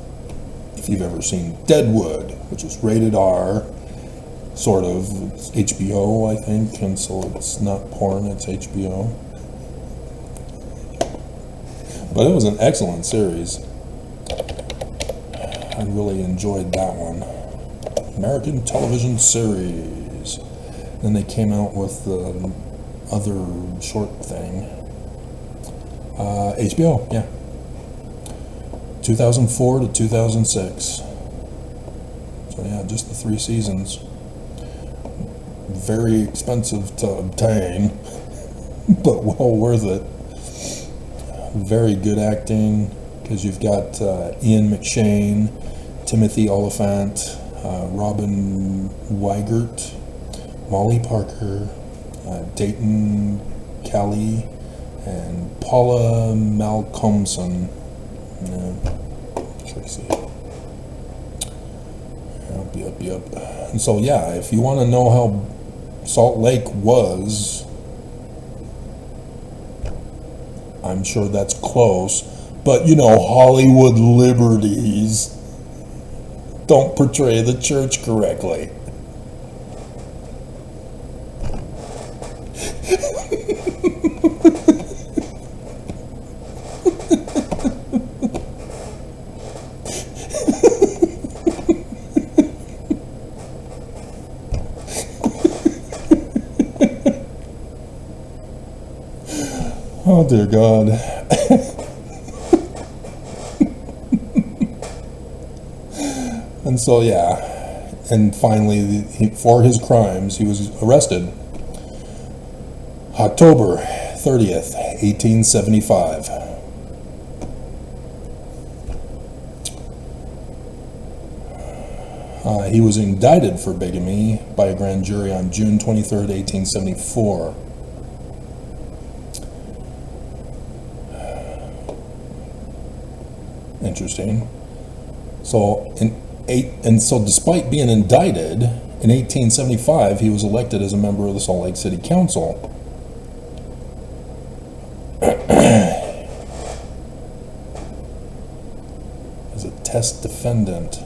If you've ever seen Deadwood, which is rated R, sort of, it's HBO, I think, and so it's not porn, it's HBO. But it was an excellent series. I really enjoyed that one. American television series. Then they came out with the other short thing. HBO, yeah. 2004 to 2006. So yeah, just the 3 seasons. Very expensive to obtain, but well worth it. Very good acting, because you've got Ian McShane, Timothy Oliphant, Robin Weigert, Molly Parker, Dayton Kelly, and Paula Malcolmson. Tracy. Yep. And so, yeah, if you want to know how Salt Lake was, I'm sure that's close, but Hollywood liberties don't portray the church correctly. Oh dear God. And so, yeah, and finally, for his crimes, he was arrested October 30th, 1875. He was indicted for bigamy by a grand jury on June 23rd, 1874. Interesting. So, despite being indicted, in 1875, he was elected as a member of the Salt Lake City Council. As a test defendant.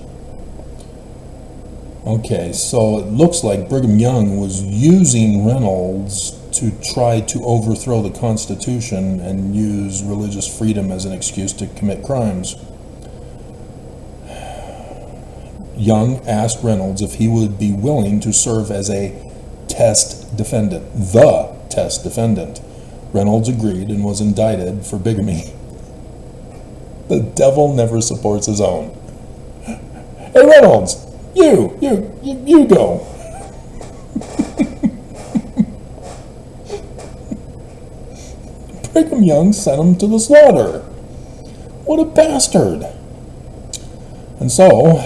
Okay, so it looks like Brigham Young was using Reynolds to try to overthrow the Constitution and use religious freedom as an excuse to commit crimes. Young asked Reynolds if he would be willing to serve as a test defendant, the test defendant. Reynolds agreed and was indicted for bigamy. The devil never supports his own. Hey Reynolds, you go. Brigham Young sent him to the slaughter. What a bastard. And so,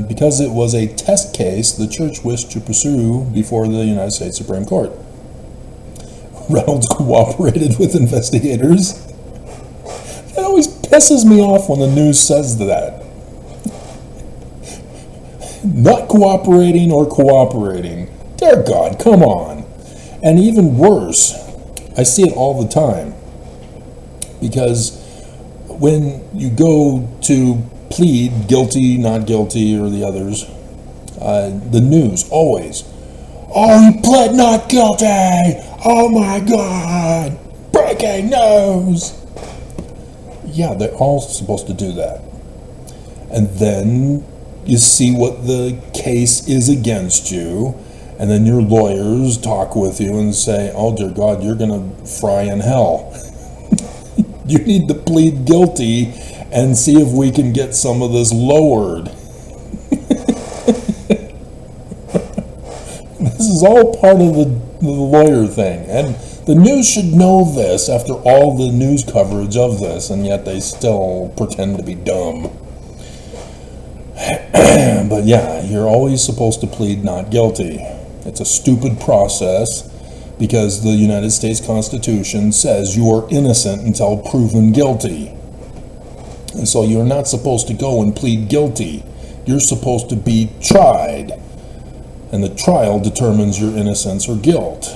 because it was a test case, the church wished to pursue before the United States Supreme Court. Reynolds cooperated with investigators. It always pisses me off when the news says that. Not cooperating or cooperating. Dear God, come on. And even worse, I see it all the time. Because when you go to plead guilty, not guilty, or the others, the news always, oh, he pled not guilty! Oh my God! Breaking news! Yeah, they're all supposed to do that. And then you see what the case is against you, and then your lawyers talk with you and say, oh dear God, you're going to fry in hell. You need to plead guilty and see if we can get some of this lowered. This is all part of the lawyer thing, and the news should know this after all the news coverage of this, and yet they still pretend to be dumb. But yeah, you're always supposed to plead not guilty. It's a stupid process, because the United States Constitution says you are innocent until proven guilty. And so you're not supposed to go and plead guilty. You're supposed to be tried, and the trial determines your innocence or guilt.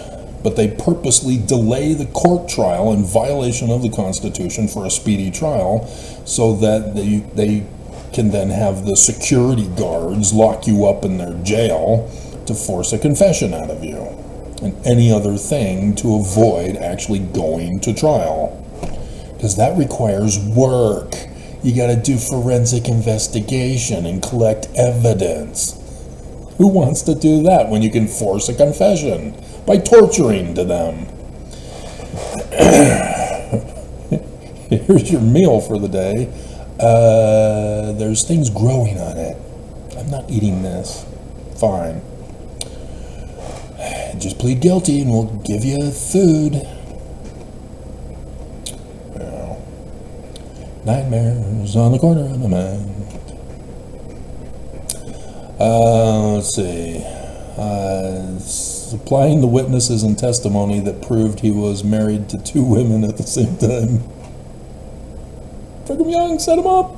But they purposely delay the court trial in violation of the Constitution for a speedy trial so that they can then have the security guards lock you up in their jail to force a confession out of you and any other thing to avoid actually going to trial. Because that requires work. You got to do forensic investigation and collect evidence. Who wants to do that when you can force a confession by torturing to them? Here's your meal for the day. There's things growing on it. I'm not eating this. Fine. Just plead guilty and we'll give you food. Well, nightmares on the corner of my mind. Let's see. Supplying the witnesses and testimony that proved he was married to 2 women at the same time. Brigham Young set him up.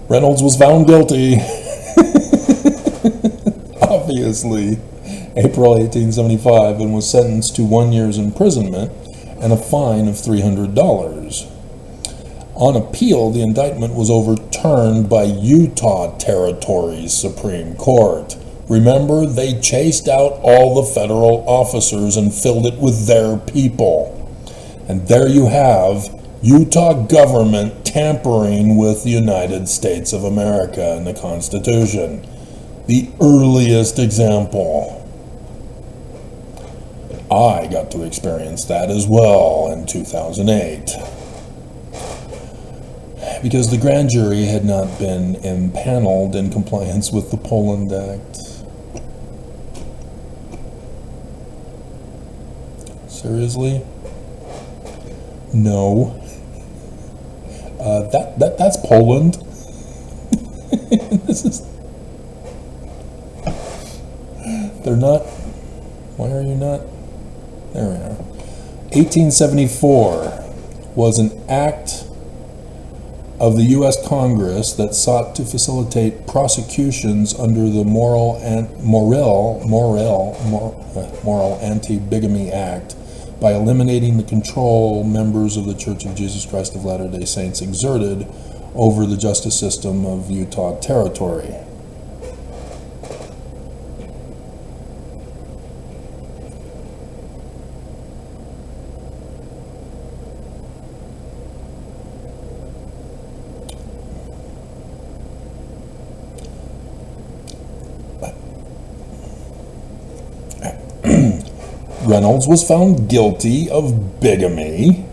Reynolds was found guilty. Obviously, April 1875, and was sentenced to 1 year's imprisonment and a fine of $300. On appeal, the indictment was overturned by Utah Territory's Supreme Court. Remember, they chased out all the federal officers and filled it with their people. And there you have Utah government tampering with the United States of America and the Constitution. The earliest example. I got to experience that as well in 2008. Because the grand jury had not been impaneled in compliance with the Poland Act. Seriously? No. That's Poland. This is. They're not. Why are you not? There we are. 1874 was an act of the U.S. Congress that sought to facilitate prosecutions under the Moral Anti-Bigamy Act by eliminating the control members of the Church of Jesus Christ of Latter-day Saints exerted over the justice system of Utah Territory. Reynolds was found guilty of bigamy,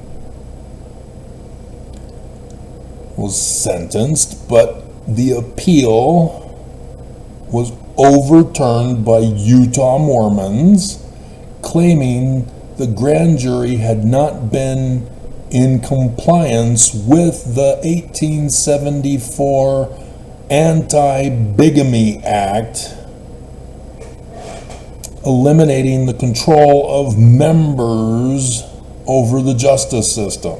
was sentenced, but the appeal was overturned by Utah Mormons, claiming the grand jury had not been in compliance with the 1874 Anti-Bigamy Act, eliminating the control of members over the justice system.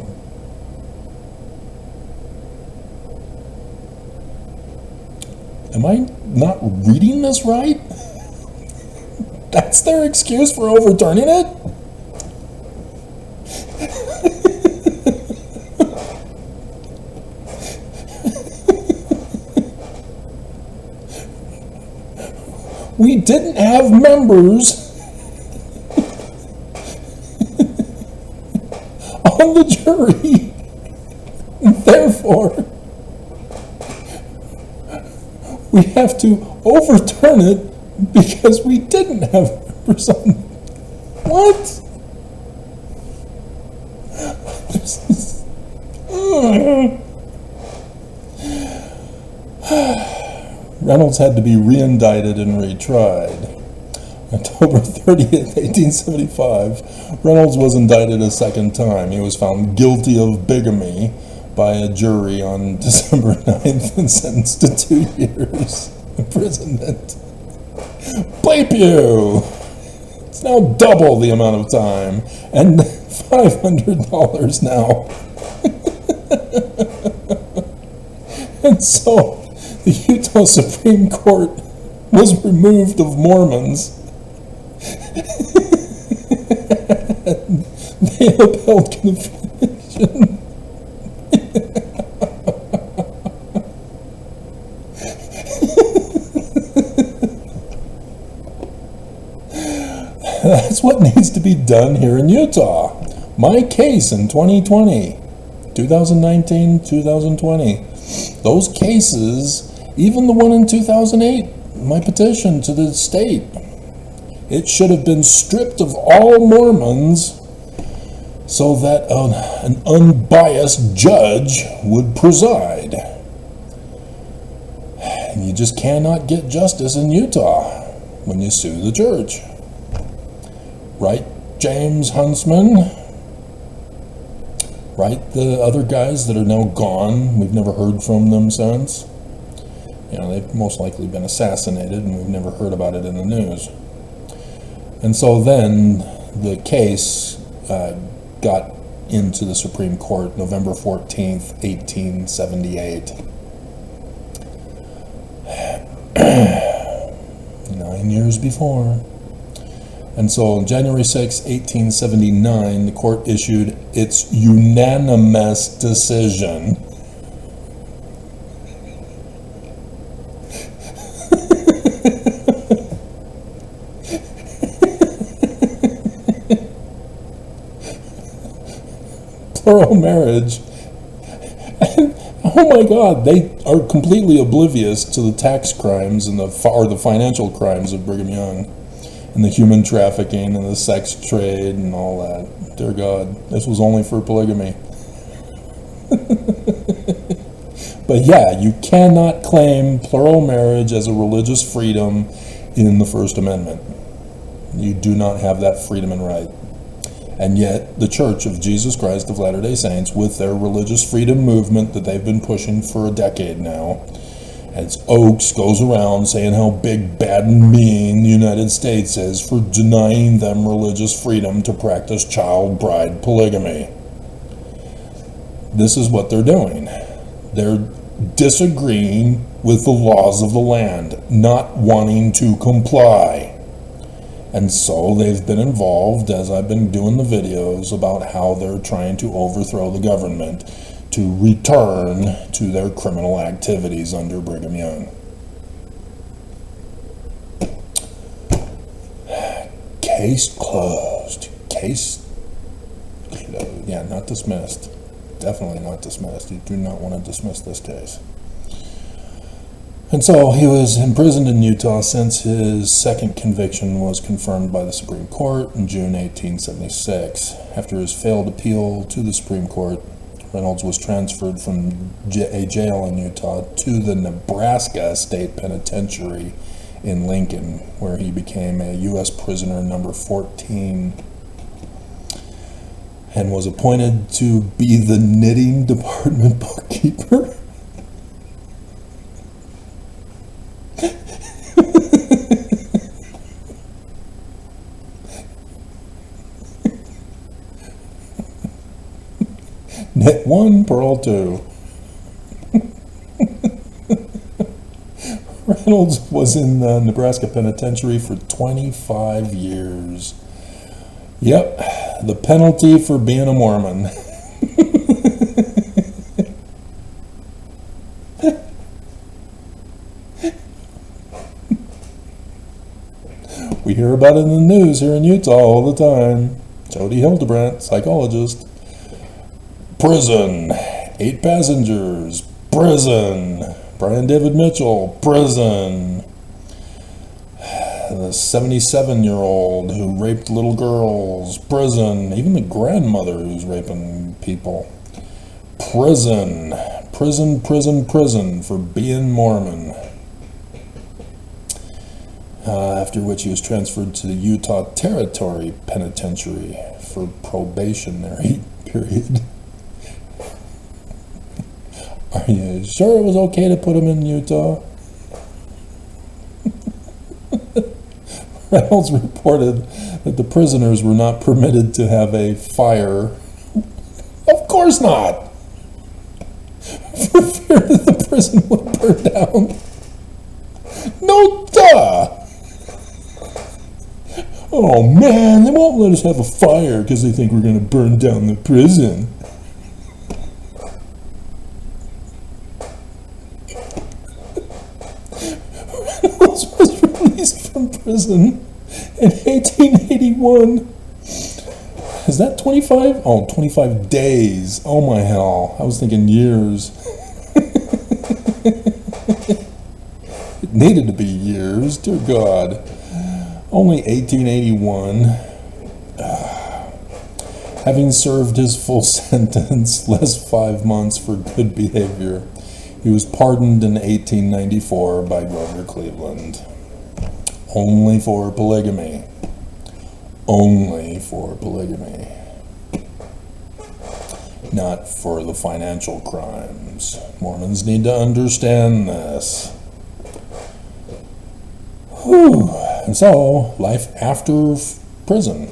Am I not reading this right? That's their excuse for overturning it? We didn't have members on the jury, therefore we have to overturn it because we didn't have members on. What? Reynolds had to be re-indicted and retried. October 30th, 1875, Reynolds was indicted a second time. He was found guilty of bigamy by a jury on December 9th and sentenced to 2 years imprisonment. Bleep you! It's now double the amount of time, and $500 now. And so the Utah Supreme Court was removed of Mormons. They upheld conviction. That's what needs to be done here in Utah. My case in 2020, 2019, 2020, those cases, even the one in 2008, my petition to the state, it should have been stripped of all Mormons so that an unbiased judge would preside. And you just cannot get justice in Utah when you sue the church. Right, James Huntsman? Right, the other guys that are now gone, we've never heard from them since. You know, they've most likely been assassinated and we've never heard about it in the news. And so then the case got into the Supreme Court November 14th, 1878. 9 years before. And so on January 6, 1879, the court issued its unanimous decision. Plural marriage. And, oh my God, they are completely oblivious to the tax crimes and the financial crimes of Brigham Young. And the human trafficking and the sex trade and all that. Dear God, this was only for polygamy. But yeah, you cannot claim plural marriage as a religious freedom in the First Amendment. You do not have that freedom and right. And yet, the Church of Jesus Christ of Latter-day Saints, with their religious freedom movement that they've been pushing for a decade now, as Oaks goes around saying how big, bad, and mean the United States is for denying them religious freedom to practice child bride polygamy. This is what they're doing. They're disagreeing with the laws of the land, not wanting to comply. And so they've been involved, as I've been doing the videos, about how they're trying to overthrow the government to return to their criminal activities under Brigham Young. Case closed. Case closed. Yeah, not dismissed. Definitely not dismissed. You do not want to dismiss this case. And so he was imprisoned in Utah since his second conviction was confirmed by the Supreme Court in June 1876. After his failed appeal to the Supreme Court, Reynolds was transferred from a jail in Utah to the Nebraska State Penitentiary in Lincoln, where he became a U.S. prisoner number 14 and was appointed to be the knitting department bookkeeper. Knit one, purl two. Reynolds was in the Nebraska Penitentiary for 25 years. Yep, the penalty for being a Mormon. We hear about it in the news here in Utah all the time. Jody Hildebrandt, psychologist. Prison. 8 passengers. Prison. Brian David Mitchell. Prison. The 77-year-old who raped little girls. Prison. Even the grandmother who's raping people. Prison. Prison, prison, prison for being Mormon. After which he was transferred to the Utah Territory Penitentiary for probationary period. Are you sure it was okay to put him in Utah? Reynolds reported that the prisoners were not permitted to have a fire. Of course not! For fear that the prison would burn down. No duh! Oh man, they won't let us have a fire because they think we're going to burn down the prison. Reynolds was released from prison in 1881. Is that 25? Oh, 25 days. Oh my hell. I was thinking years. It needed to be years. Dear God. Only 1881. Having served his full sentence, less 5 months for good behavior, he was pardoned in 1894 by Grover Cleveland. Only for polygamy. Only for polygamy. Not for the financial crimes. Mormons need to understand this. Whew. And so, life after prison.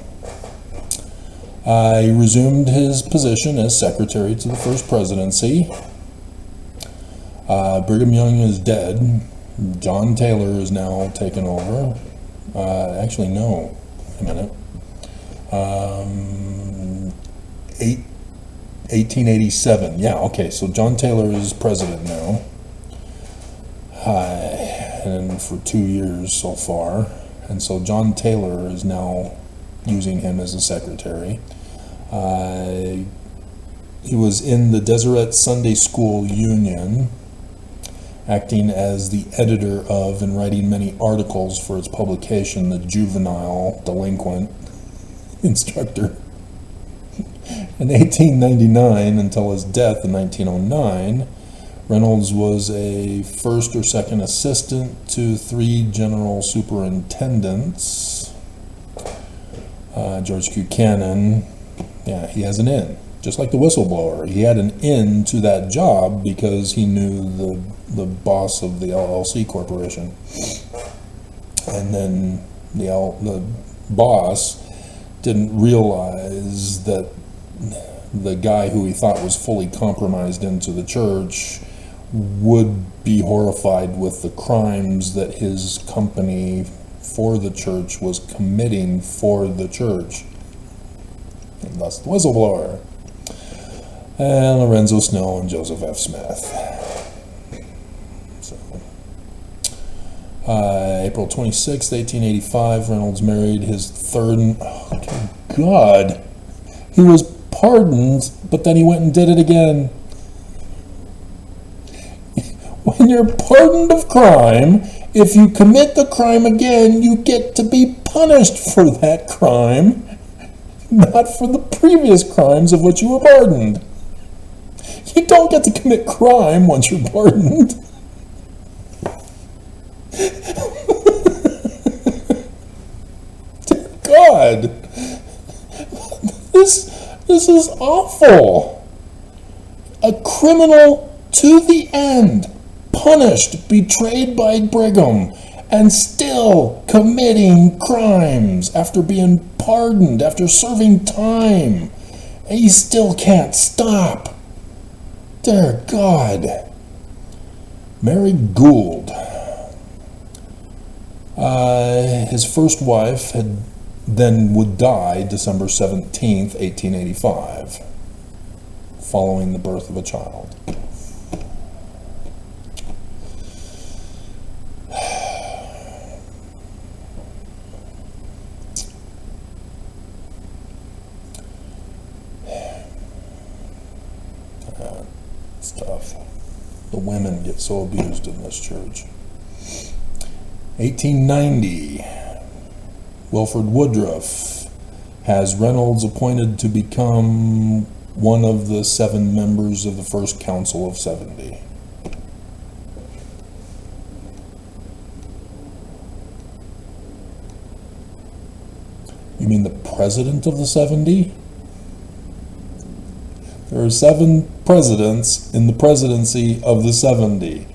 He resumed his position as secretary to the First Presidency. Brigham Young is dead. John Taylor is now taken over. Actually, no. A minute. 1887. Yeah, okay, so John Taylor is president now. And for 2 years so far. And so John Taylor is now using him as a secretary. He was in the Deseret Sunday School Union, acting as the editor of and writing many articles for its publication, the Juvenile Delinquent Instructor. In 1899, until his death in 1909, Reynolds was a first or second assistant to 3 general superintendents. George Buchanan, yeah, he has an in. Just like the whistleblower, he had an in to that job because he knew the boss of the LLC corporation. And then the boss didn't realize that the guy who he thought was fully compromised into the church would be horrified with the crimes that his company for the church was committing for the church. And thus the whistleblower. And Lorenzo Snow and Joseph F. Smith. So, April 26, 1885, Reynolds married his third... Oh, God! He was pardoned, but then he went and did it again. When you're pardoned of crime, if you commit the crime again, you get to be punished for that crime, not for the previous crimes of which you were pardoned. You don't get to commit crime once you're pardoned. Dear God, this is awful. A criminal to the end, punished, betrayed by Brigham, and still committing crimes after being pardoned, after serving time. And he still can't stop. Dear God. Mary Gould. His first wife would die December 17th, 1885, following the birth of a child. Stuff. The women get so abused in this church. 1890, Wilford Woodruff has Reynolds appointed to become one of the 7 members of the First Council of 70. You mean the president of the 70? There are 7 presidents in the presidency of the 70,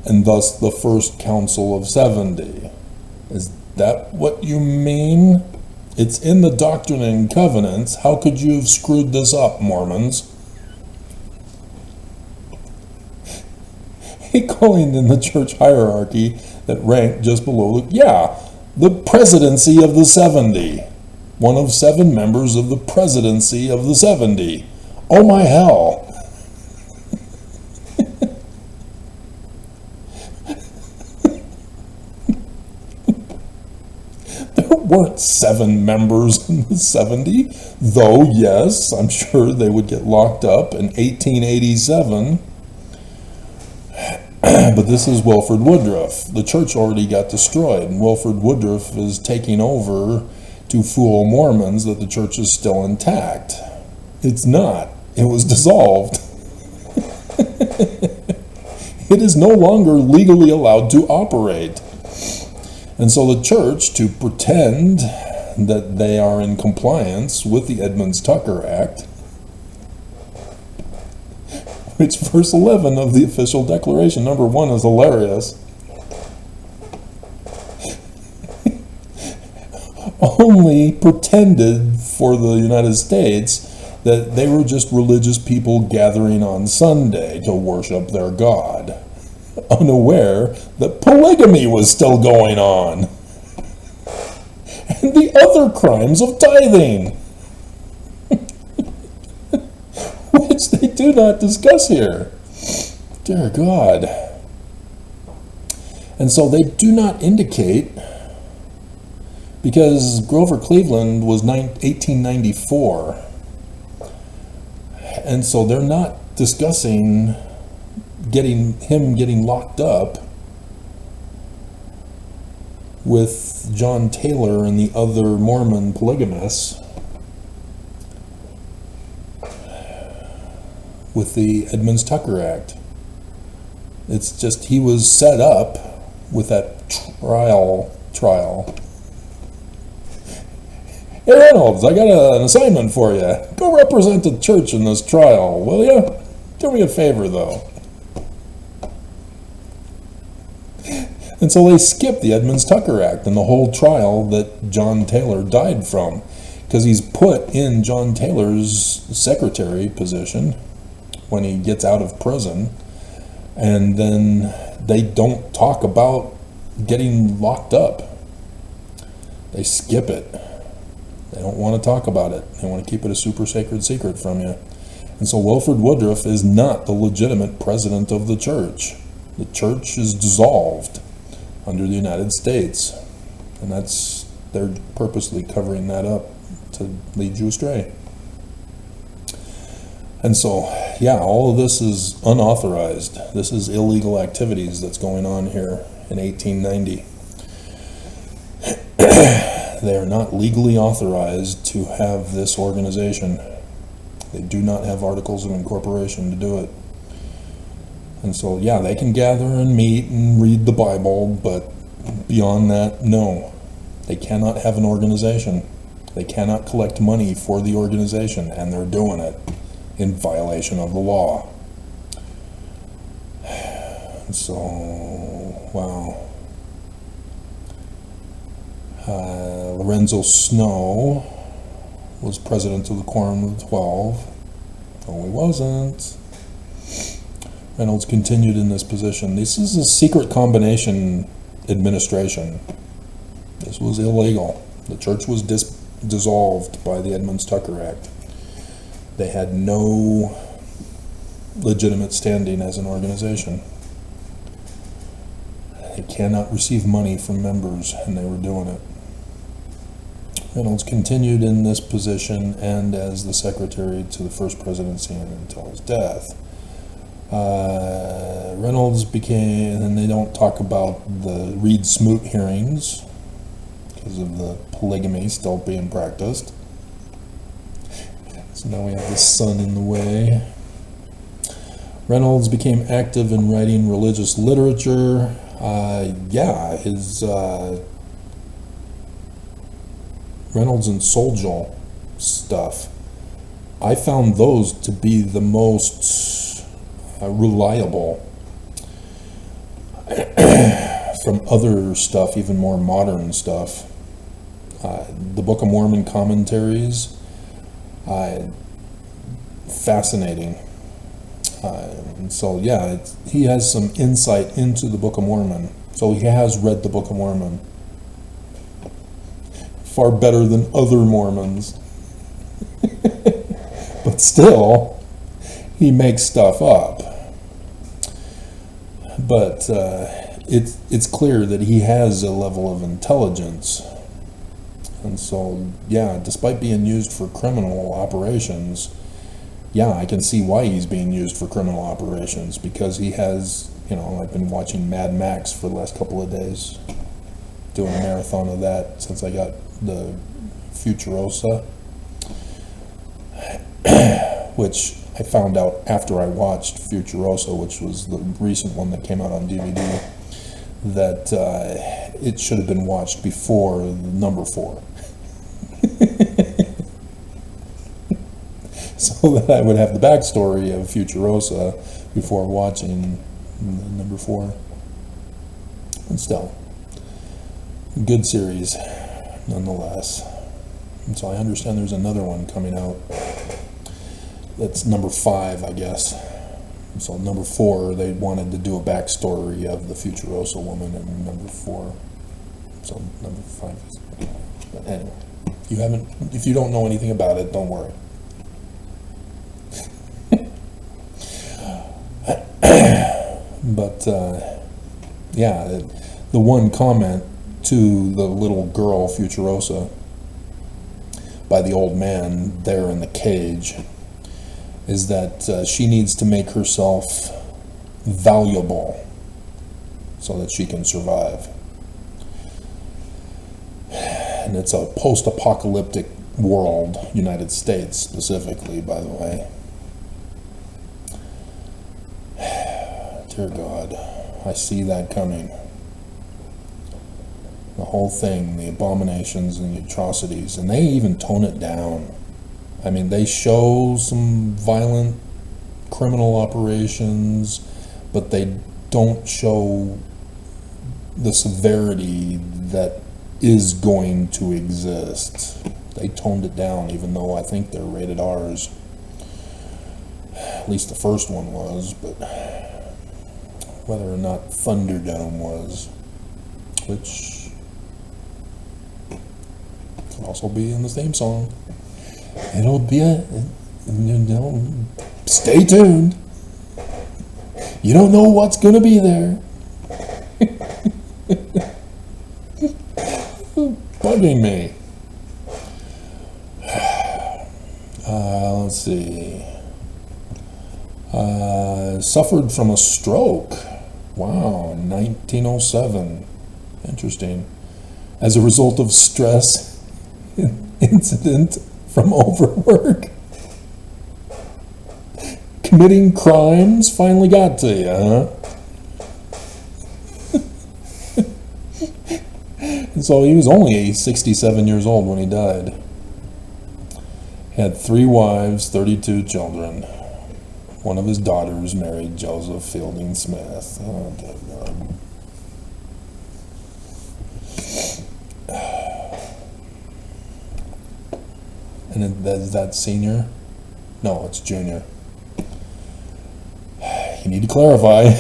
and thus the First Council of 70. That what you mean? It's in the Doctrine and Covenants. How could you have screwed this up, Mormons? He coined in the church hierarchy that ranked just below the presidency of the 70. One of 7 members of the presidency of the 70. Oh my hell. There weren't 7 members in the 70, though yes, I'm sure they would get locked up in 1887. But this is Wilford Woodruff. The church already got destroyed, and Wilford Woodruff is taking over to fool Mormons that the church is still intact. It's not. It was dissolved. It is no longer legally allowed to operate. And so the church, to pretend that they are in compliance with the Edmunds-Tucker Act, which verse 11 of the official declaration, number 1, is hilarious. Only pretended for the United States that they were just religious people gathering on Sunday to worship their God, unaware that polygamy was still going on, and the other crimes of tithing, which they do not discuss here. Dear God. And so they do not indicate, because Grover Cleveland was 1894, and so they're not discussing getting locked up with John Taylor and the other Mormon polygamists with the Edmunds-Tucker Act. It's just he was set up with that trial. Hey Reynolds, I got an assignment for you. Go represent the church in this trial, will you? Do me a favor, though. And so they skipped the Edmunds-Tucker Act and the whole trial that John Taylor died from, because he's put in John Taylor's secretary position when he gets out of prison, and then they don't talk about getting locked up. They skip it. They don't want to talk about it. They want to keep it a super sacred secret from you. And so Wilford Woodruff is not the legitimate president of the church. The church is dissolved under the United States. And they're purposely covering that up to lead you astray. And so, yeah, all of this is unauthorized. This is illegal activities that's going on here in 1890. They are not legally authorized to have this organization. They do not have articles of incorporation to do it. And so, yeah, they can gather and meet and read the Bible, but beyond that, no. They cannot have an organization. They cannot collect money for the organization, and they're doing it in violation of the law. So, wow. Lorenzo Snow was president of the Quorum of the 12. No, he wasn't. Reynolds continued in this position. This is a secret combination administration. This was illegal. The church was dissolved by the Edmunds-Tucker Act. They had no legitimate standing as an organization. They cannot receive money from members, and they were doing it. Reynolds continued in this position and as the secretary to the first presidency until his death. Reynolds became, and they don't talk about the Reed Smoot hearings because of the polygamy still being practiced. So now we have the sun in the way. Reynolds became active in writing religious literature. His Reynolds and Soldial stuff, I found those to be the most reliable from other stuff, even more modern stuff. The Book of Mormon commentaries, fascinating. And so, yeah, he has some insight into the Book of Mormon. So he has read the Book of Mormon. Far better than other Mormons. But still, he makes stuff up. But it's clear that he has a level of intelligence. And so, yeah, despite being used for criminal operations, yeah, I can see why he's being used for criminal operations, because he has, I've been watching Mad Max for the last couple of days, doing a marathon of that since I got the Futurosa, which I found out after I watched Futurosa, which was the recent one that came out on DVD, that it should have been watched before number 4. So that I would have the backstory of Futurosa before watching number 4. And still, good series nonetheless. And so I understand there's another one coming out that's number 5, I guess. And so number 4, they wanted to do a backstory of the Futurosa woman in number 4. So number 5 is, but anyway, if you don't know anything about it, don't worry. But yeah, the one comment to the little girl Futurosa by the old man there in the cage is that she needs to make herself valuable so that she can survive. And it's a post-apocalyptic world, United States specifically, by the way. Dear God, I see that coming. The whole thing, the abominations and the atrocities, and they even tone it down. I mean, they show some violent criminal operations, but they don't show the severity that is going to exist. They toned it down, even though I think they're rated R's. At least the first one was, but whether or not Thunderdome was, which can also be in the same song. It'll be stay tuned. You don't know what's gonna be there. Bugging me. Let's see. Suffered from a stroke. Wow, in 1907. Interesting. As a result of stress incident from overwork. Committing crimes finally got to you, huh? And so he was only 67 years old when he died. Had 3 wives, 32 children. One of his daughters married Joseph Fielding Smith. Oh, dear God. And is that senior? No, it's junior. You need to clarify.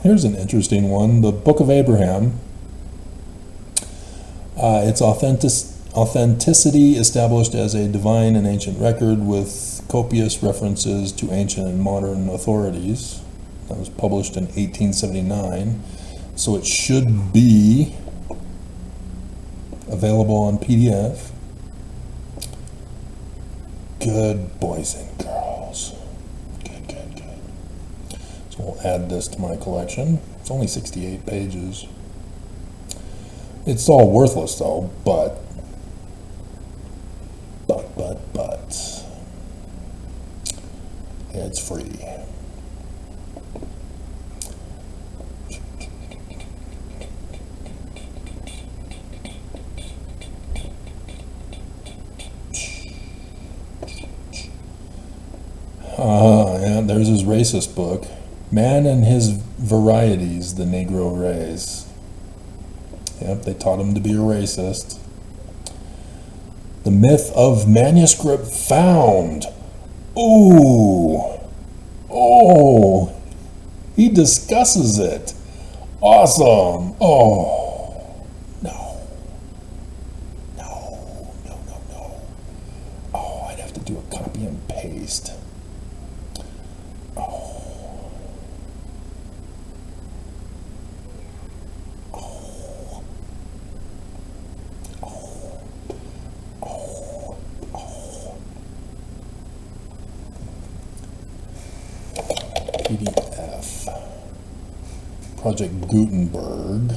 Here's an interesting one. The Book of Abraham. Its authenticity established as a divine and ancient record with copious references to ancient and modern authorities. That was published in 1879. So it should be available on PDF. Good, boys and girls. Good, good, good. We'll add this to my collection. It's only 68 pages. It's all worthless though, but it's free. Yeah, there's his racist book. Man and His Varieties, the Negro Race. Yep, they taught him to be a racist. The Myth of Manuscript Found. Ooh. Oh. He discusses it. Awesome. Oh. No. No. Oh, I'd have to do a copy and paste. PDF. Project Gutenberg.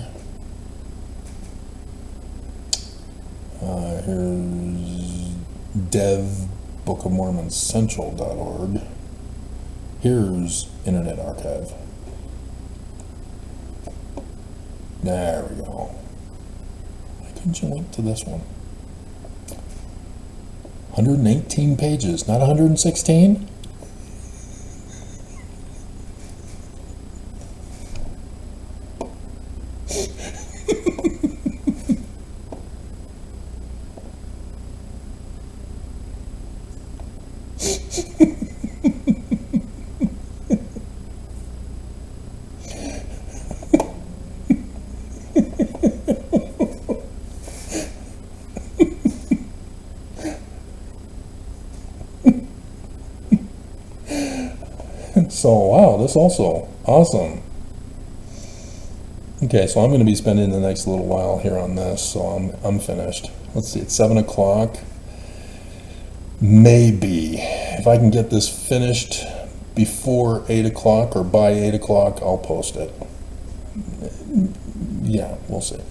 Here's Dev Book of Mormon Central.org. Here's Internet Archive. There we go. Why couldn't you link to this one? 118 pages, not 116? So, wow, this also, awesome. Okay, so I'm going to be spending the next little while here on this, so I'm finished. Let's see, it's 7 o'clock. Maybe, if I can get this finished before 8 o'clock or by 8 o'clock, I'll post it. Yeah, we'll see.